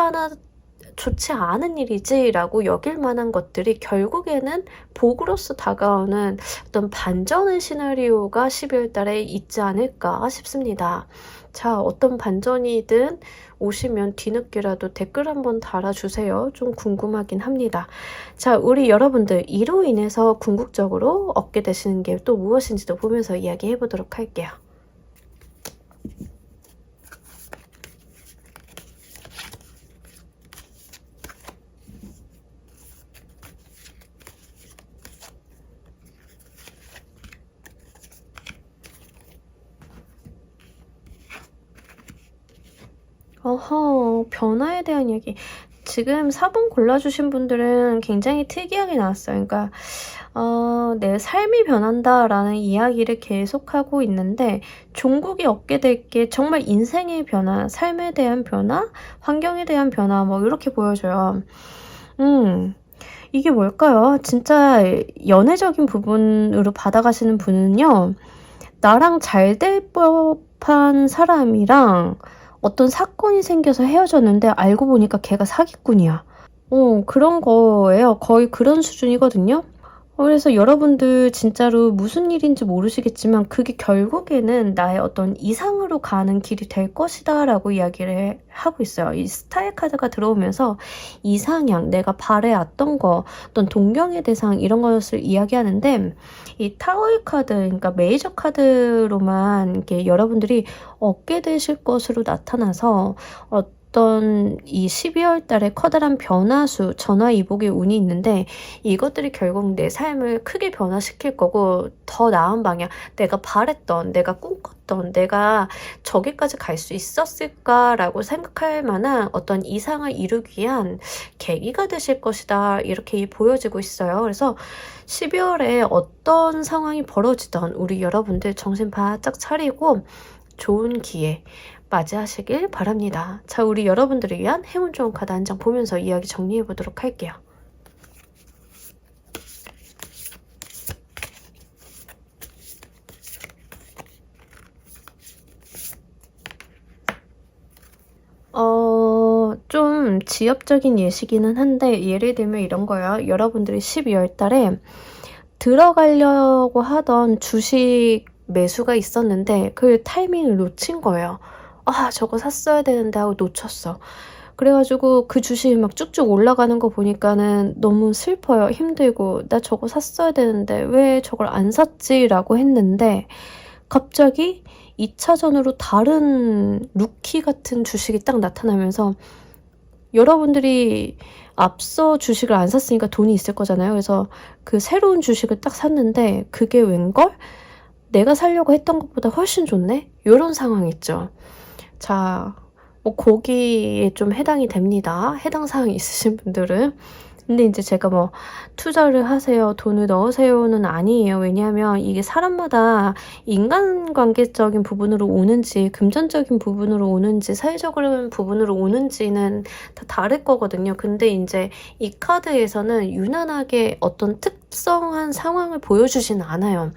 않은 일이지라고 여길 만한 것들이 결국에는 복으로서 다가오는 어떤 반전의 시나리오가 12월 달에 있지 않을까 싶습니다. 자, 어떤 반전이든 오시면 뒤늦게라도 댓글 한번 달아주세요. 좀 궁금하긴 합니다. 자, 우리 여러분들 이로 인해서 궁극적으로 얻게 되시는 게 또 무엇인지도 보면서 이야기해 보도록 할게요. 변화에 대한 이야기. 지금 4번 골라주신 분들은 굉장히 특이하게 나왔어요. 그러니까 내 삶이 변한다라는 이야기를 계속하고 있는데 종국이 얻게 될 게 정말 인생의 변화, 삶에 대한 변화, 환경에 대한 변화 뭐 이렇게 보여줘요. 이게 뭘까요? 진짜 연애적인 부분으로 받아가시는 분은요. 나랑 잘 될 법한 사람이랑 어떤 사건이 생겨서 헤어졌는데 알고 보니까 걔가 사기꾼이야. 그런 거예요. 거의 그런 수준이거든요. 그래서 여러분들 진짜로 무슨 일인지 모르시겠지만 그게 결국에는 나의 어떤 이상으로 가는 길이 될 것이다 라고 이야기를 하고 있어요. 이 스타일 카드가 들어오면서 이상향, 내가 바래왔던 거, 어떤 동경의 대상 이런 것을 이야기하는데 이 타워의 카드, 그러니까 메이저 카드로만 이렇게 여러분들이 얻게 되실 것으로 나타나서 어떤 이 12월 달에 커다란 변화수, 전화위복의 운이 있는데 이것들이 결국 내 삶을 크게 변화시킬 거고 더 나은 방향, 내가 바랬던, 내가 꿈꿨던, 내가 저기까지 갈 수 있었을까라고 생각할 만한 어떤 이상을 이루기 위한 계기가 되실 것이다 이렇게 보여지고 있어요. 그래서 12월에 어떤 상황이 벌어지던 우리 여러분들 정신 바짝 차리고 좋은 기회 맞이하시길 바랍니다. 자, 우리 여러분들을 위한 행운 좋은 카드 한 장 보면서 이야기 정리해 보도록 할게요. 좀 지엽적인 예시기는 한데 예를 들면 이런 거예요. 여러분들이 12월 달에 들어가려고 하던 주식 매수가 있었는데 그 타이밍을 놓친 거예요. 아, 저거 샀어야 되는데 하고 놓쳤어. 그래가지고 그 주식이 막 쭉쭉 올라가는 거 보니까는 너무 슬퍼요. 힘들고 나 저거 샀어야 되는데 왜 저걸 안 샀지? 라고 했는데 갑자기 2차전으로 다른 루키 같은 주식이 딱 나타나면서 여러분들이 앞서 주식을 안 샀으니까 돈이 있을 거잖아요. 그래서 그 새로운 주식을 딱 샀는데 그게 웬걸? 내가 사려고 했던 것보다 훨씬 좋네? 이런 상황 있죠. 자, 뭐 거기에 좀 해당이 됩니다. 해당 사항이 있으신 분들은. 근데 이제 제가 뭐 투자를 하세요, 돈을 넣으세요는 아니에요. 왜냐하면 이게 사람마다 인간관계적인 부분으로 오는지 금전적인 부분으로 오는지 사회적인 부분으로 오는지는 다 다를 거거든요. 근데 이제 이 카드에서는 유난하게 어떤 특성한 상황을 보여주진 않아요.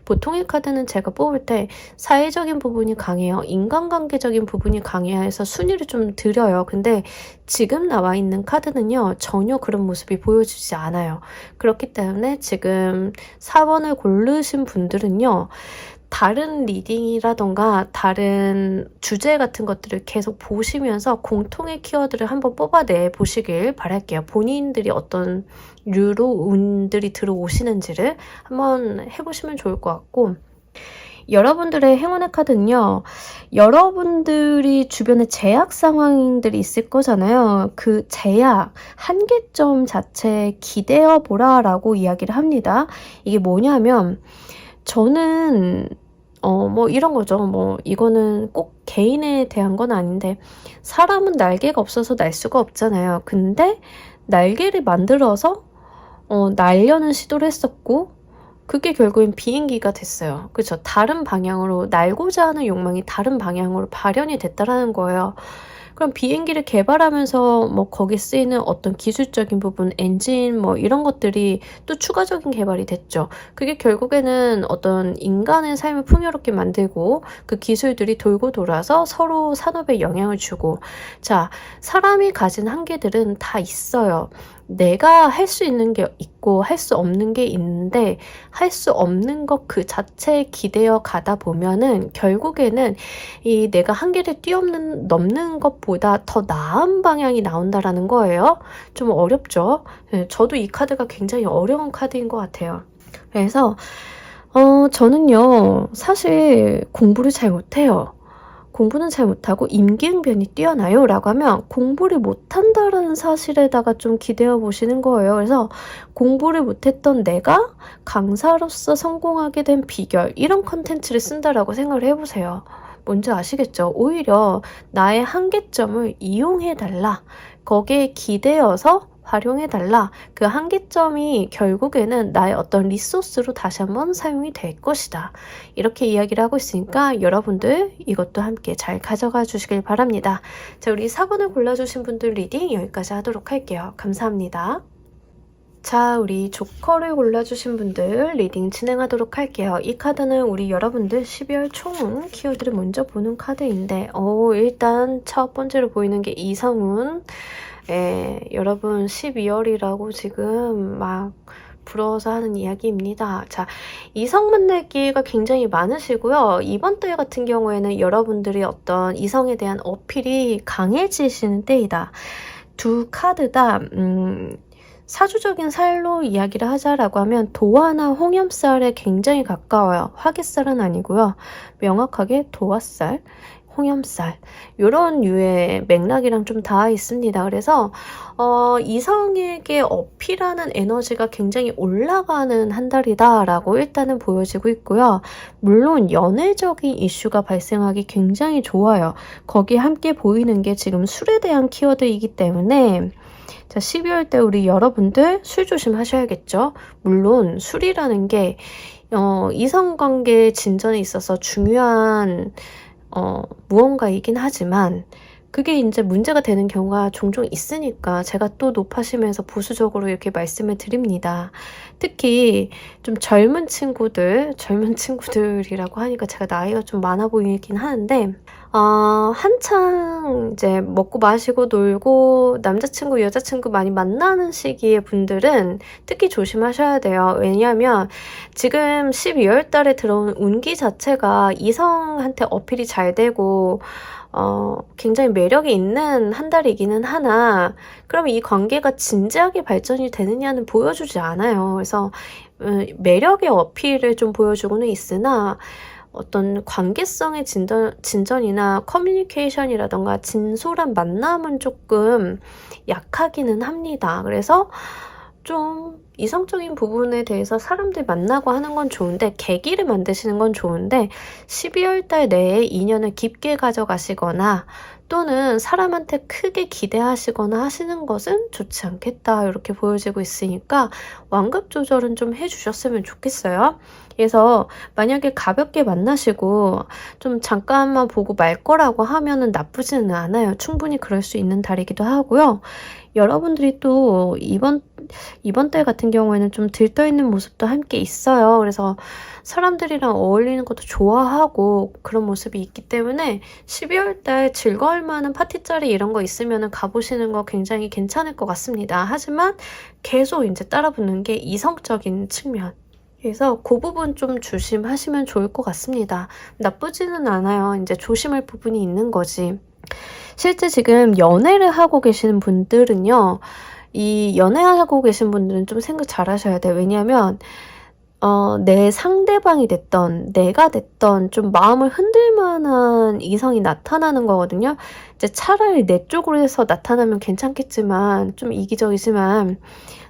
보통의 카드는 제가 뽑을 때 사회적인 부분이 강해요. 인간관계적인 부분이 강해야 해서 순위를 좀 드려요. 근데 지금 나와 있는 카드는요. 전혀 그런 모습이 보여주지 않아요. 그렇기 때문에 지금 4번을 고르신 분들은요. 다른 리딩이라던가 다른 주제 같은 것들을 계속 보시면서 공통의 키워드를 한번 뽑아내 보시길 바랄게요. 본인들이 어떤 류로 운들이 들어오시는지를 한번 해보시면 좋을 것 같고, 여러분들의 행운의 카드는요. 여러분들이 주변에 제약 상황들이 있을 거잖아요. 그 제약, 한계점 자체에 기대어 보라 라고 이야기를 합니다. 이게 뭐냐면 저는 뭐 이런 거죠. 뭐 이거는 꼭 개인에 대한 건 아닌데 사람은 날개가 없어서 날 수가 없잖아요. 근데 날개를 만들어서 날려는 시도를 했었고 그게 결국엔 비행기가 됐어요. 그렇죠? 다른 방향으로 날고자 하는 욕망이 다른 방향으로 발현이 됐다라는 거예요. 그럼 비행기를 개발하면서 뭐 거기에 쓰이는 어떤 기술적인 부분, 엔진 뭐 이런 것들이 또 추가적인 개발이 됐죠. 그게 결국에는 어떤 인간의 삶을 풍요롭게 만들고 그 기술들이 돌고 돌아서 서로 산업에 영향을 주고, 자, 사람이 가진 한계들은 다 있어요. 내가 할 수 있는 게 있고 할 수 없는 게 있는데 할 수 없는 것 그 자체에 기대어 가다 보면은 결국에는 이 내가 한계를 넘는 것보다 더 나은 방향이 나온다라는 거예요. 좀 어렵죠? 네, 저도 이 카드가 굉장히 어려운 카드인 것 같아요. 그래서 저는요 사실 공부를 잘 못해요. 공부는 잘 못하고 임기응변이 뛰어나요 라고 하면 공부를 못한다라는 사실에다가 좀 기대어 보시는 거예요. 그래서 공부를 못했던 내가 강사로서 성공하게 된 비결, 이런 컨텐츠를 쓴다라고 생각을 해보세요. 뭔지 아시겠죠? 오히려 나의 한계점을 이용해달라, 거기에 기대어서 활용해달라. 그 한계점이 결국에는 나의 어떤 리소스로 다시 한번 사용이 될 것이다. 이렇게 이야기를 하고 있으니까 여러분들 이것도 함께 잘 가져가 주시길 바랍니다. 자, 우리 4번을 골라주신 분들 리딩 여기까지 하도록 할게요. 감사합니다. 자, 우리 조커를 골라주신 분들 리딩 진행하도록 할게요. 이 카드는 우리 여러분들 12월 총 키워드를 먼저 보는 카드인데 일단 첫 번째로 보이는 게 이성운. 여러분 12월이라고 지금 막 부러워서 하는 이야기입니다. 자, 이성 만날 기회가 굉장히 많으시고요. 이번 달 같은 경우에는 여러분들이 어떤 이성에 대한 어필이 강해지시는 때이다. 두 카드 다 사주적인 살로 이야기를 하자라고 하면 도화나 홍염살에 굉장히 가까워요. 화기살은 아니고요. 명확하게 도화살, 홍염살 이런 류의 맥락이랑 좀 닿아 있습니다. 그래서 이성에게 어필하는 에너지가 굉장히 올라가는 한 달이다라고 일단은 보여지고 있고요. 물론 연애적인 이슈가 발생하기 굉장히 좋아요. 거기에 함께 보이는 게 지금 술에 대한 키워드이기 때문에 자, 12월 때 우리 여러분들 술 조심하셔야겠죠. 물론 술이라는 게 이성관계 진전에 있어서 중요한 무언가이긴 하지만 그게 이제 문제가 되는 경우가 종종 있으니까 제가 또 높아시면서 보수적으로 이렇게 말씀을 드립니다. 특히 좀 젊은 친구들이라고 하니까 제가 나이가 좀 많아 보이긴 하는데 한창 이제 먹고 마시고 놀고 남자친구, 여자친구 많이 만나는 시기의 분들은 특히 조심하셔야 돼요. 왜냐하면 지금 12월 달에 들어온 운기 자체가 이성한테 어필이 잘 되고 굉장히 매력이 있는 한 달이기는 하나 그러면 이 관계가 진지하게 발전이 되느냐는 보여주지 않아요. 그래서 매력의 어필을 좀 보여주고는 있으나 어떤 관계성의 진전이나 커뮤니케이션이라던가 진솔한 만남은 조금 약하기는 합니다. 그래서 좀 이성적인 부분에 대해서 사람들 만나고 하는 건 좋은데 계기를 만드시는 건 좋은데 12월 달 내에 인연을 깊게 가져가시거나 또는 사람한테 크게 기대하시거나 하시는 것은 좋지 않겠다 이렇게 보여지고 있으니까 완급 조절은 좀 해주셨으면 좋겠어요. 그래서 만약에 가볍게 만나시고 좀 잠깐만 보고 말 거라고 하면은 나쁘지는 않아요. 충분히 그럴 수 있는 달이기도 하고요. 여러분들이 또 이번 달 같은 경우에는 좀 들떠있는 모습도 함께 있어요. 그래서 사람들이랑 어울리는 것도 좋아하고 그런 모습이 있기 때문에 12월 달 즐거울 만한 파티 자리 이런 거 있으면 가보시는 거 굉장히 괜찮을 것 같습니다. 하지만 계속 이제 따라붙는 게 이성적인 측면. 그래서 그 부분 좀 조심하시면 좋을 것 같습니다. 나쁘지는 않아요. 이제 조심할 부분이 있는 거지. 실제 지금 연애를 하고 계시는 분들은요. 이 연애하고 계신 분들은 좀 생각 잘 하셔야 돼요. 왜냐하면 내 상대방이 됐던 내가 됐던 좀 마음을 흔들 만한 이성이 나타나는 거거든요. 이제 차라리 내 쪽으로 해서 나타나면 괜찮겠지만 좀 이기적이지만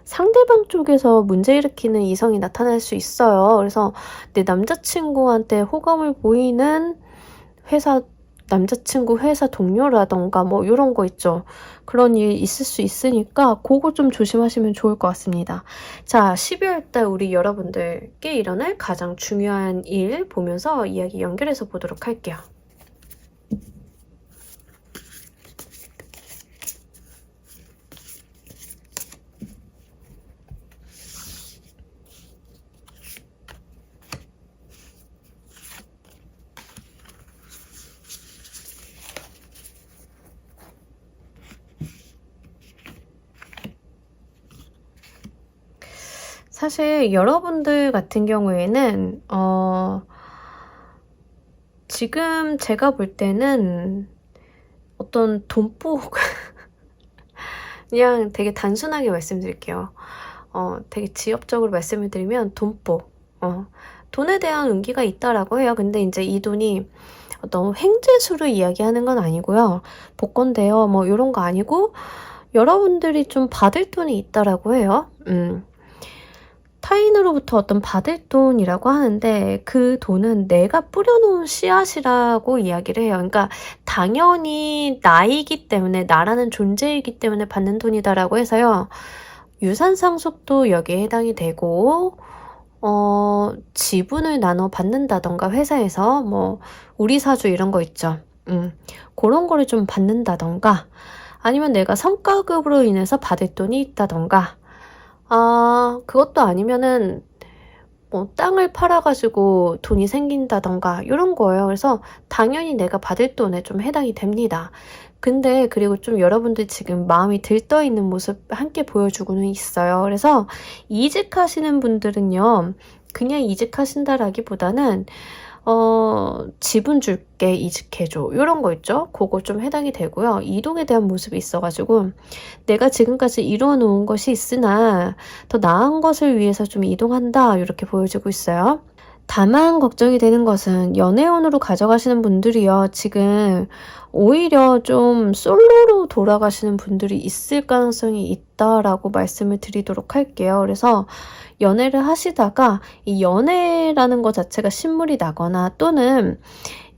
상대방 쪽에서 문제 일으키는 이성이 나타날 수 있어요. 그래서 내 남자친구한테 호감을 보이는 남자친구 회사 동료라던가 뭐 이런 거 있죠. 그런 일 있을 수 있으니까 그거 좀 조심하시면 좋을 것 같습니다. 자, 12월 달 우리 여러분들께 일어날 가장 중요한 일 보면서 이야기 연결해서 보도록 할게요. 사실 여러분들 같은 경우에는 지금 제가 볼 때는 어떤 돈복 그냥 되게 단순하게 말씀드릴게요. 되게 지엽적으로 말씀을 드리면 돈복 돈에 대한 운기가 있다라고 해요. 근데 이제 이 돈이 어떤 횡재수를 이야기하는 건 아니고요. 복권대요 뭐 이런 거 아니고 여러분들이 좀 받을 돈이 있다라고 해요. 타인으로부터 어떤 받을 돈이라고 하는데 그 돈은 내가 뿌려놓은 씨앗이라고 이야기를 해요. 그러니까 당연히 나이기 때문에 나라는 존재이기 때문에 받는 돈이다라고 해서요. 유산 상속도 여기에 해당이 되고 지분을 나눠 받는다던가 회사에서 뭐 우리 사주 이런 거 있죠. 그런 거를 좀 받는다던가 아니면 내가 성과급으로 인해서 받을 돈이 있다던가 그것도 아니면은 뭐 땅을 팔아가지고 돈이 생긴다던가 이런 거예요. 그래서 당연히 내가 받을 돈에 좀 해당이 됩니다. 근데 그리고 좀 여러분들 지금 마음이 들떠 있는 모습 함께 보여주고는 있어요. 그래서 이직하시는 분들은요, 그냥 이직하신다라기보다는 지분 줄게 이직해줘 이런 거 있죠. 그거 좀 해당이 되고요. 이동에 대한 모습이 있어가지고 내가 지금까지 이루어 놓은 것이 있으나 더 나은 것을 위해서 좀 이동한다 이렇게 보여지고 있어요. 다만 걱정이 되는 것은 연애운으로 가져가시는 분들이요. 지금 오히려 좀 솔로로 돌아가시는 분들이 있을 가능성이 있다라고 말씀을 드리도록 할게요. 그래서 연애를 하시다가 이 연애라는 것 자체가 신물이 나거나 또는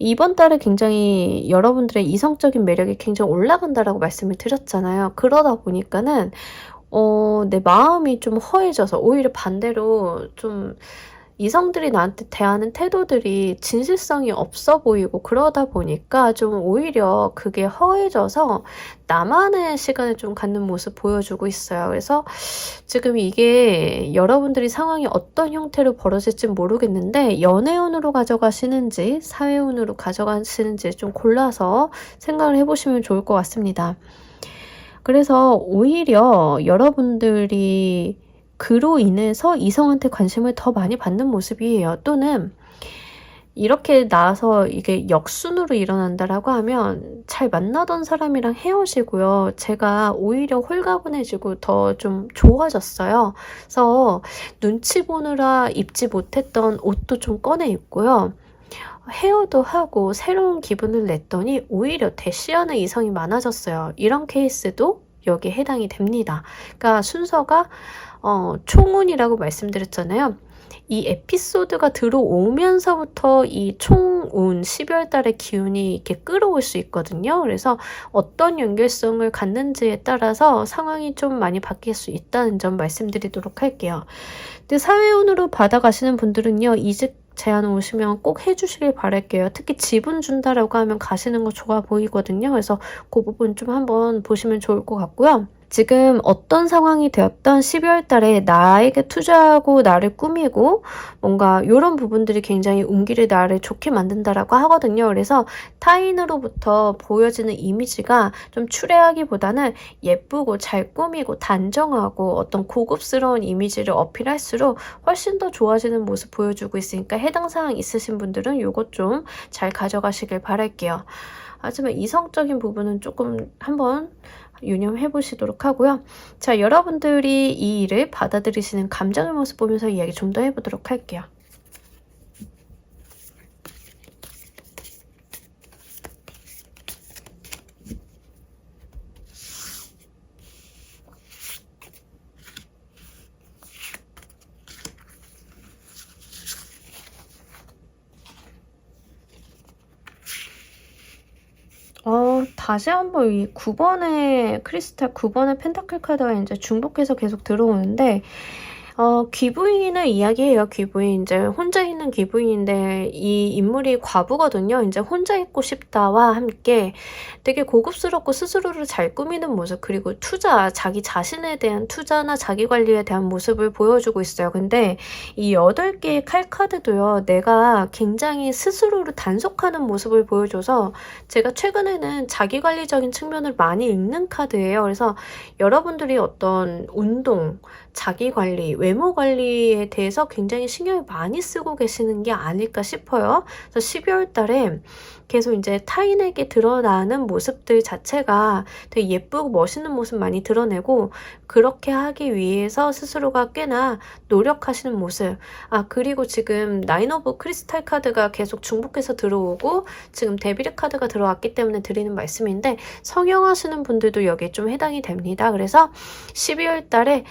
이번 달에 굉장히 여러분들의 이성적인 매력이 굉장히 올라간다라고 말씀을 드렸잖아요. 그러다 보니까는 내 마음이 좀 허해져서 오히려 반대로 좀 이성들이 나한테 대하는 태도들이 진실성이 없어 보이고 그러다 보니까 좀 오히려 그게 허해져서 나만의 시간을 좀 갖는 모습 보여주고 있어요. 그래서 지금 이게 여러분들이 상황이 어떤 형태로 벌어질지 모르겠는데 연애운으로 가져가시는지 사회운으로 가져가시는지 좀 골라서 생각을 해보시면 좋을 것 같습니다. 그래서 오히려 여러분들이 그로 인해서 이성한테 관심을 더 많이 받는 모습이에요. 또는 이렇게 나와서 이게 역순으로 일어난다라고 하면 잘 만나던 사람이랑 헤어지고요. 제가 오히려 홀가분해지고 더 좀 좋아졌어요. 그래서 눈치 보느라 입지 못했던 옷도 좀 꺼내 입고요. 헤어도 하고 새로운 기분을 냈더니 오히려 대시하는 이성이 많아졌어요. 이런 케이스도 여기에 해당이 됩니다. 그러니까 순서가 총운이라고 말씀드렸잖아요. 이 에피소드가 들어오면서부터 이 총운 12월 달의 기운이 이렇게 끌어올 수 있거든요. 그래서 어떤 연결성을 갖는지에 따라서 상황이 좀 많이 바뀔 수 있다는 점 말씀드리도록 할게요. 근데 사회운으로 받아가시는 분들은요, 이직 제안 오시면 꼭 해주시길 바랄게요. 특히 지분 준다라고 하면 가시는 거 좋아 보이거든요. 그래서 그 부분 좀 한번 보시면 좋을 것 같고요. 지금 어떤 상황이 되었던 12월 달에 나에게 투자하고 나를 꾸미고 뭔가 이런 부분들이 굉장히 운기를 나를 좋게 만든다라고 하거든요. 그래서 타인으로부터 보여지는 이미지가 좀 추레하기보다는 예쁘고 잘 꾸미고 단정하고 어떤 고급스러운 이미지를 어필할수록 훨씬 더 좋아지는 모습 보여주고 있으니까 해당 사항 있으신 분들은 이것 좀 잘 가져가시길 바랄게요. 하지만 이성적인 부분은 조금 한번 유념해 보시도록 하고요. 자, 여러분들이 이 일을 받아들이시는 감정의 모습 보면서 이야기 좀 더 해보도록 할게요. 다시 한번 이 9번의 크리스탈 9번의 펜타클 카드가 이제 중복해서 계속 들어오는데 귀부인을 이야기해요. 귀부인. 이제 혼자 있는 귀부인인데 이 인물이 과부거든요. 이제 혼자 있고 싶다와 함께 되게 고급스럽고 스스로를 잘 꾸미는 모습, 그리고 투자, 자기 자신에 대한 투자나 자기 관리에 대한 모습을 보여주고 있어요. 근데 이 8개의 칼 카드도요, 내가 굉장히 스스로를 단속하는 모습을 보여줘서 제가 최근에는 자기 관리적인 측면을 많이 읽는 카드예요. 그래서 여러분들이 어떤 운동, 자기 관리, 외모 관리에 대해서 굉장히 신경을 많이 쓰고 계시는 게 아닐까 싶어요. 그래서 12월 달에 계속 이제 타인에게 드러나는 모습들 자체가 되게 예쁘고 멋있는 모습 많이 드러내고, 그렇게 하기 위해서 스스로가 꽤나 노력하시는 모습. 그리고 지금 나인 오브 크리스탈 카드가 계속 중복해서 들어오고 지금 데빌 카드가 들어왔기 때문에 드리는 말씀인데, 성형하시는 분들도 여기에 좀 해당이 됩니다. 그래서 12월 달에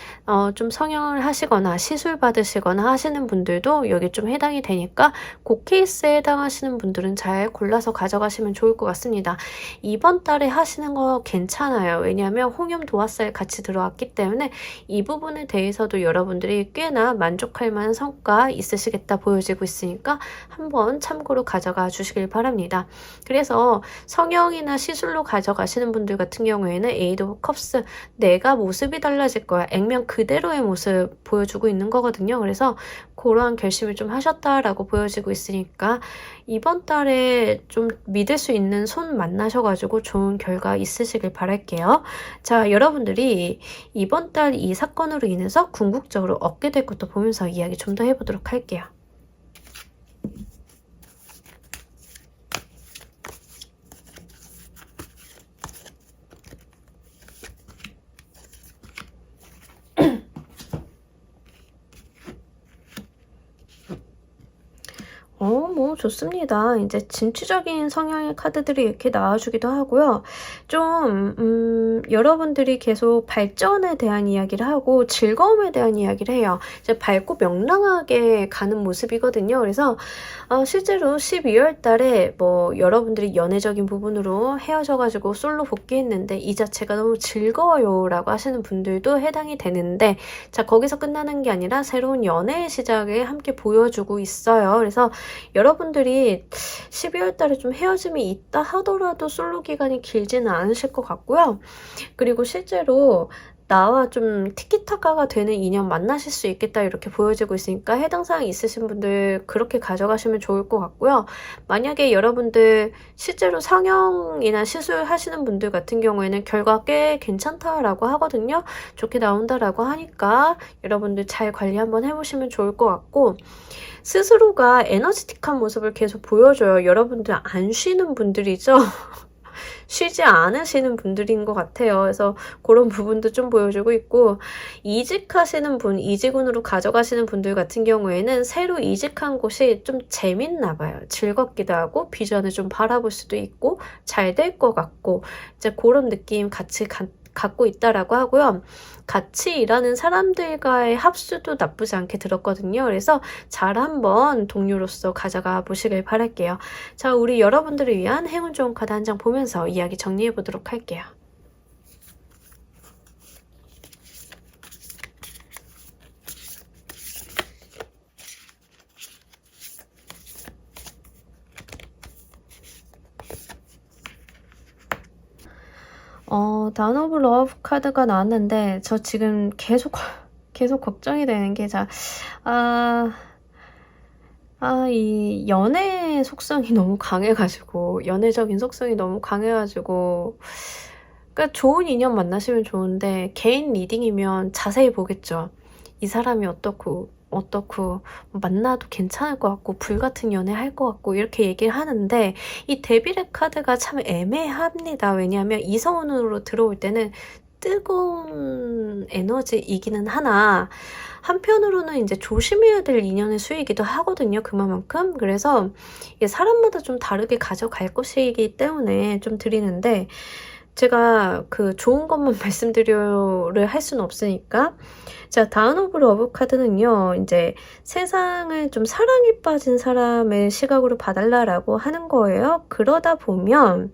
좀 성형을 하시고 하시거나 시술 받으시거나 하시는 분들도 여기 좀 해당이 되니까 그 케이스에 해당하시는 분들은 잘 골라서 가져가시면 좋을 것 같습니다. 이번 달에 하시는 거 괜찮아요. 왜냐하면 홍염 도화살 같이 들어왔기 때문에 이 부분에 대해서도 여러분들이 꽤나 만족할 만한 성과 있으시겠다 보여지고 있으니까 한번 참고로 가져가 주시길 바랍니다. 그래서 성형이나 시술로 가져가시는 분들 같은 경우에는 에이드 오브 컵스 내가 모습이 달라질 거야. 액면 그대로의 모습 보여주고 있는 거거든요. 그래서 그러한 결심을 좀 하셨다라고 보여지고 있으니까 이번 달에 좀 믿을 수 있는 손 만나셔가지고 좋은 결과 있으시길 바랄게요. 자, 여러분들이 이번 달 이 사건으로 인해서 궁극적으로 얻게 될 것도 보면서 이야기 좀 더 해보도록 할게요. 뭐 좋습니다. 이제 진취적인 성향의 카드들이 이렇게 나와주기도 하고요. 좀 여러분들이 계속 발전에 대한 이야기를 하고 즐거움에 대한 이야기를 해요. 이제 밝고 명랑하게 가는 모습이거든요. 그래서 실제로 12월 달에 뭐 여러분들이 연애적인 부분으로 헤어져가지고 솔로 복귀했는데 이 자체가 너무 즐거워요 라고 하시는 분들도 해당이 되는데, 자, 거기서 끝나는 게 아니라 새로운 연애의 시작을 함께 보여주고 있어요. 그래서 여러분들이 12월 달에 좀 헤어짐이 있다 하더라도 솔로 기간이 길지는 않으실 것 같고요. 그리고 실제로 나와 좀 티키타카가 되는 인연 만나실 수 있겠다 이렇게 보여지고 있으니까 해당 사항 있으신 분들 그렇게 가져가시면 좋을 것 같고요. 만약에 여러분들 실제로 성형이나 시술 하시는 분들 같은 경우에는 결과 꽤 괜찮다라고 하거든요. 좋게 나온다라고 하니까 여러분들 잘 관리 한번 해보시면 좋을 것 같고, 스스로가 에너지틱한 모습을 계속 보여줘요. 여러분들 안 쉬는 분들이죠. 쉬지 않으시는 분들인 것 같아요. 그래서 그런 부분도 좀 보여주고 있고, 이직하시는 분, 이직운으로 가져가시는 분들 같은 경우에는 새로 이직한 곳이 좀 재밌나 봐요. 즐겁기도 하고 비전을 좀 바라볼 수도 있고 잘 될 것 같고, 이제 그런 느낌 같이 갖고 있다라고 하고요. 같이 일하는 사람들과의 합수도 나쁘지 않게 들었거든요. 그래서 잘 한번 동료로서 가져가 보시길 바랄게요. 자, 우리 여러분들을 위한 행운 좋은 카드 한 장 보면서 이야기 정리해 보도록 할게요. 다운 오브 러브 카드가 나왔는데 저 지금 계속 걱정이 되는 게, 이 연애 속성이 너무 강해가지고, 연애적인 속성이 너무 강해가지고, 그러니까 좋은 인연 만나시면 좋은데 개인 리딩이면 자세히 보겠죠. 이 사람이 어떻고 만나도 괜찮을 것 같고 불같은 연애 할 것 같고 이렇게 얘기를 하는데, 이 데빌의 카드가 참 애매합니다. 왜냐하면 이성운으로 들어올 때는 뜨거운 에너지이기는 하나 한편으로는 이제 조심해야 될 인연의 수이기도 하거든요. 그만큼. 그래서 이게 사람마다 좀 다르게 가져갈 것이기 때문에 좀 드리는데, 제가 그 좋은 것만 말씀드려를 할 수는 없으니까. 자, 다운 오브 러브 카드는요, 이제 세상을 좀 사랑에 빠진 사람의 시각으로 봐달라라고 하는 거예요. 그러다 보면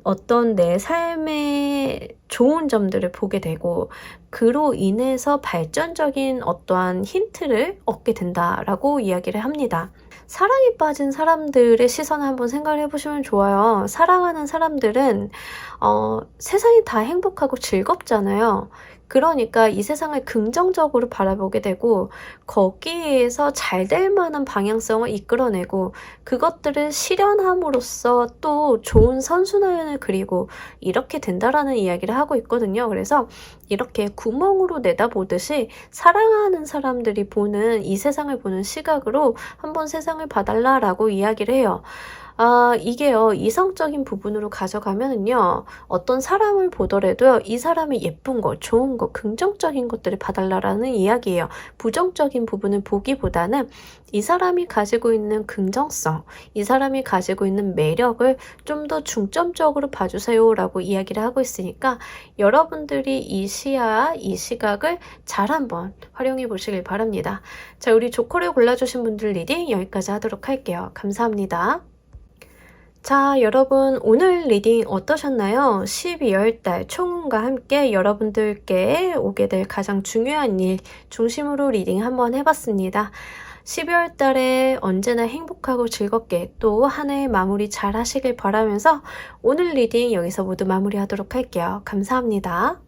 어떤 내 삶의 좋은 점들을 보게 되고 그로 인해서 발전적인 어떠한 힌트를 얻게 된다라고 이야기를 합니다. 사랑에 빠진 사람들의 시선을 한번 생각을 해보시면 좋아요. 사랑하는 사람들은 세상이 다 행복하고 즐겁잖아요. 그러니까 이 세상을 긍정적으로 바라보게 되고 거기에서 잘 될 만한 방향성을 이끌어내고 그것들을 실현함으로써 또 좋은 선순환을 그리고 이렇게 된다라는 이야기를 하고 있거든요. 그래서 이렇게 구멍으로 내다보듯이 사랑하는 사람들이 보는 이 세상을 보는 시각으로 한번 세상을 봐달라라고 이야기를 해요. 이게요, 이성적인 부분으로 가져가면은요, 어떤 사람을 보더라도 이 사람의 예쁜 거, 좋은 거, 긍정적인 것들을 봐달라는 이야기예요. 부정적인 부분을 보기보다는 이 사람이 가지고 있는 긍정성, 이 사람이 가지고 있는 매력을 좀 더 중점적으로 봐주세요라고 이야기를 하고 있으니까 여러분들이 이 시야, 이 시각을 잘 한번 활용해 보시길 바랍니다. 자, 우리 조커를 골라주신 분들 리딩 여기까지 하도록 할게요. 감사합니다. 자, 여러분 오늘 리딩 어떠셨나요? 12월 달 총운과 함께 여러분들께 오게 될 가장 중요한 일 중심으로 리딩 한번 해봤습니다. 12월 달에 언제나 행복하고 즐겁게 또 한 해 마무리 잘 하시길 바라면서 오늘 리딩 여기서 모두 마무리하도록 할게요. 감사합니다.